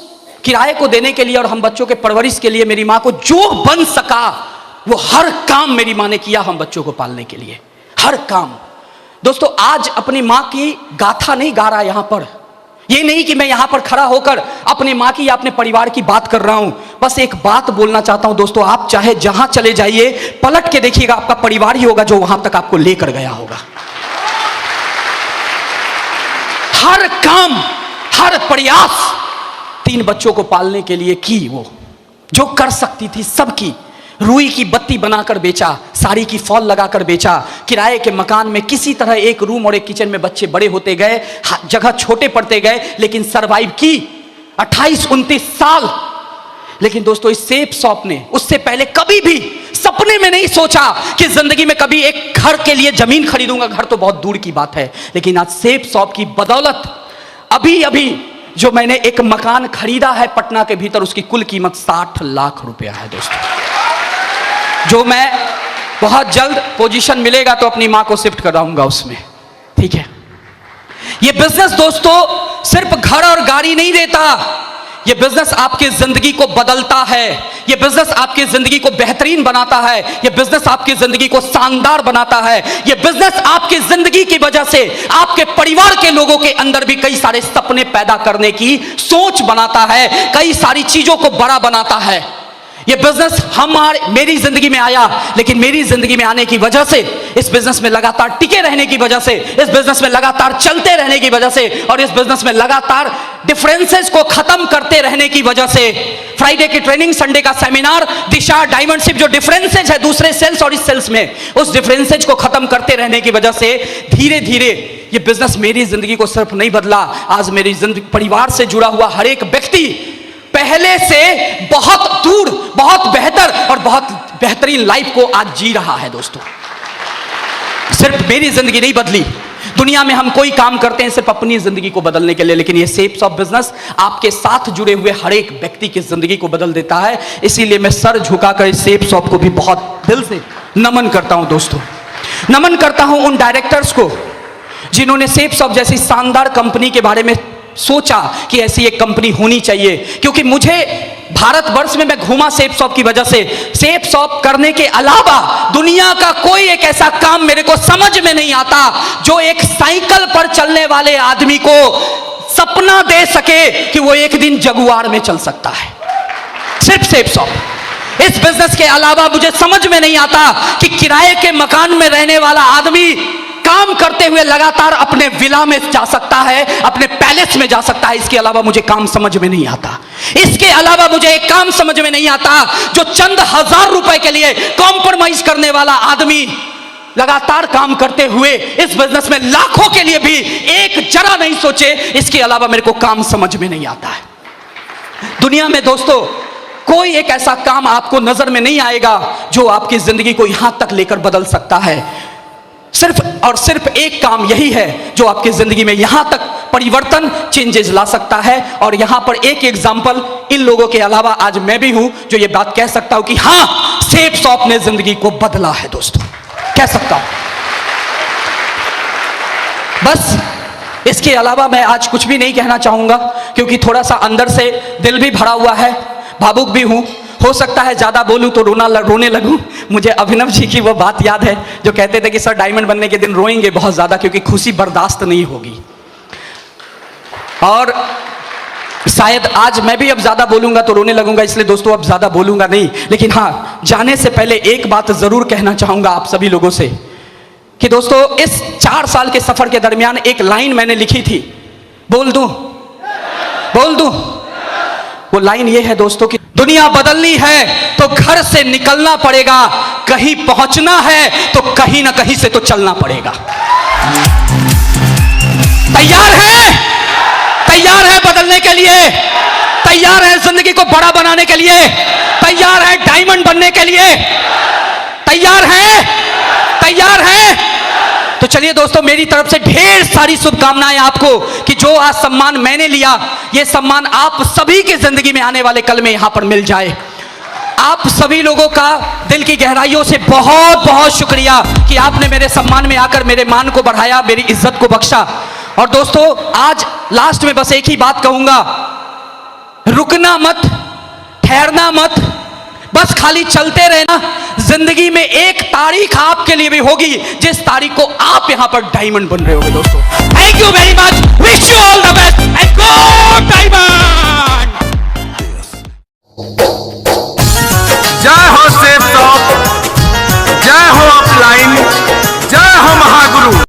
किराए को देने के लिए और हम बच्चों के परवरिश के लिए मेरी माँ को जो बन सका वो हर काम मेरी माँ ने किया हम बच्चों को पालने के लिए, हर काम। दोस्तों, आज अपनी माँ की गाथा नहीं गा रहा यहां पर, ये नहीं कि मैं यहां पर खड़ा होकर अपनी माँ की या अपने परिवार की बात कर रहा हूं। बस एक बात बोलना चाहता हूं दोस्तों, आप चाहे जहां चले जाइए, पलट के देखिएगा, आपका परिवार ही होगा जो वहां तक आपको लेकर गया होगा। हर काम, हर प्रयास 3 बच्चों को पालने के लिए की, वो जो कर सकती थी सब की। रुई की बत्ती बनाकर बेचा, साड़ी की फॉल लगाकर बेचा, किराए के मकान में किसी तरह एक रूम और एक किचन में बच्चे बड़े होते गए, जगह छोटे पड़ते गए, लेकिन सरवाइव की 28-29 साल। लेकिन दोस्तों, इस सेप शॉप ने उससे पहले कभी भी सपने में नहीं सोचा कि जिंदगी में कभी एक घर के लिए जमीन खरीदूंगा। घर तो बहुत दूर की बात है, लेकिन आज सेप शॉप की बदौलत अभी अभी जो मैंने एक मकान खरीदा है पटना के भीतर, उसकी कुल कीमत 60 लाख रुपया है दोस्तों, जो मैं बहुत जल्द पोजीशन मिलेगा तो अपनी मां को शिफ्ट कराऊंगा उसमें। ठीक है, ये बिजनेस दोस्तों सिर्फ घर और गाड़ी नहीं देता, ये बिजनेस आपकी जिंदगी को बदलता है, ये बिजनेस आपकी जिंदगी को बेहतरीन बनाता है, ये बिजनेस आपकी जिंदगी को शानदार बनाता है, ये बिजनेस आपकी जिंदगी की वजह से आपके परिवार के लोगों के अंदर भी कई सारे सपने पैदा करने की सोच बनाता है, कई सारी चीजों को बड़ा बनाता है। ये बिजनेस मेरी जिंदगी में आया, लेकिन मेरी जिंदगी में आने की वजह से, इस बिजनेस में लगातार टिके रहने की वजह से, इस बिजनेस में लगातार चलते रहने की वजह से और इस बिजनेस में लगातार डिफरेंसेस को खत्म करते रहने की वजह से, फ्राइडे की ट्रेनिंग, संडे का सेमिनार, दिशा डायमंडशिप, जो डिफरेंसेज है दूसरे सेल्स और इस सेल्स में, उस डिफरेंसेज को खत्म करते रहने की वजह से धीरे धीरे ये बिजनेस मेरी जिंदगी को सिर्फ नहीं बदला, आज मेरी जिंदगी, परिवार से जुड़ा हुआ हर एक व्यक्ति पहले से बहुत दूर, बहुत बेहतर और बहुत बेहतरीन लाइफ को आज जी रहा है दोस्तों। सिर्फ मेरी जिंदगी नहीं बदली, दुनिया में हम कोई काम करते हैं सिर्फ अपनी जिंदगी को बदलने के लिए, लेकिन ये सेप शॉप बिजनेस आपके साथ जुड़े हुए हर एक व्यक्ति की जिंदगी को बदल देता है। इसीलिए मैं सर झुकाकर इस सेप शॉप को भी बहुत दिल से नमन करता हूं दोस्तों। नमन करता हूं उन डायरेक्टर्स को जिन्होंने सेप शॉप जैसी शानदार कंपनी के बारे में सोचा कि ऐसी एक कंपनी होनी चाहिए, क्योंकि मुझे भारतवर्ष में मैं घूमा सेप शॉप की वजह से, सेप शॉप करने के अलावा दुनिया का कोई एक ऐसा काम मेरे को समझ में नहीं आता जो एक साइकिल पर चलने वाले आदमी को सपना दे सके कि वो एक दिन जगुआर में चल सकता है। सिर्फ सेप शॉप। इस बिजनेस के अलावा मुझे समझ में नहीं आता कि किराए के मकान में रहने वाला आदमी काम करते हुए लगातार अपने विला में जा सकता है, अपने पैलेस में जा सकता है। इसके अलावा मुझे काम समझ में नहीं आता। इसके अलावा मुझे एक काम समझ में नहीं आता जो चंद हजार रुपए के लिए कॉम्प्रोमाइज करने वाला आदमी लगातार काम करते हुए इस बिजनेस में लाखों के लिए भी एक जरा नहीं सोचे। इसके अलावा मेरे को काम समझ में नहीं आता है। दुनिया में दोस्तों कोई एक ऐसा काम आपको नजर में नहीं आएगा जो आपकी जिंदगी को यहां तक लेकर बदल सकता है। सिर्फ और सिर्फ एक काम यही है जो आपकी जिंदगी में यहां तक परिवर्तन, चेंजेस ला सकता है। और यहां पर एक एग्जांपल इन लोगों के अलावा आज मैं भी हूं जो ये बात कह सकता हूं कि हां, सेप शॉप ने जिंदगी को बदला है दोस्तों, कह सकता हूं। बस इसके अलावा मैं आज कुछ भी नहीं कहना चाहूंगा, क्योंकि थोड़ा सा अंदर से दिल भी भरा हुआ है, भावुक भी हूं। हो सकता है ज्यादा बोलूं तो रोने लगूं। मुझे अभिनव जी की वो बात याद है जो कहते थे कि सर डायमंड बनने के दिन रोएंगे बहुत ज्यादा, क्योंकि खुशी बर्दाश्त नहीं होगी। और शायद आज मैं भी अब ज्यादा बोलूंगा तो रोने लगूंगा, इसलिए दोस्तों अब ज्यादा बोलूंगा नहीं। लेकिन हां, जाने से पहले एक बात जरूर कहना चाहूंगा आप सभी लोगों से कि दोस्तों इस 4 साल के सफर के दरमियान एक लाइन मैंने लिखी थी, बोल दूं? वो लाइन ये है दोस्तों कि दुनिया बदलनी है तो घर से निकलना पड़ेगा, कहीं पहुंचना है तो कहीं ना कहीं से तो चलना पड़ेगा। तैयार है बदलने के लिए? तैयार है जिंदगी को बड़ा बनाने के लिए? तैयार है डायमंड बनने के लिए? तैयार है? तो चलिए दोस्तों, मेरी तरफ से ढेर सारी शुभकामनाएं आपको कि जो आज सम्मान मैंने लिया, ये सम्मान आप सभी की जिंदगी में आने वाले कल में यहां पर मिल जाए। आप सभी लोगों का दिल की गहराइयों से बहुत बहुत शुक्रिया कि आपने मेरे सम्मान में आकर मेरे मान को बढ़ाया, मेरी इज्जत को बख्शा। और दोस्तों, आज लास्ट में बस एक ही बात कहूंगा, रुकना मत, ठहरना मत, बस खाली चलते रहना। जिंदगी में एक तारीख आपके लिए भी होगी जिस तारीख को आप यहां पर डायमंड बन रहे होगे। दोस्तों, thank you very much, wish you all the best and go diamond. जय हो सेफ शॉप, जय हो ऑफलाइन,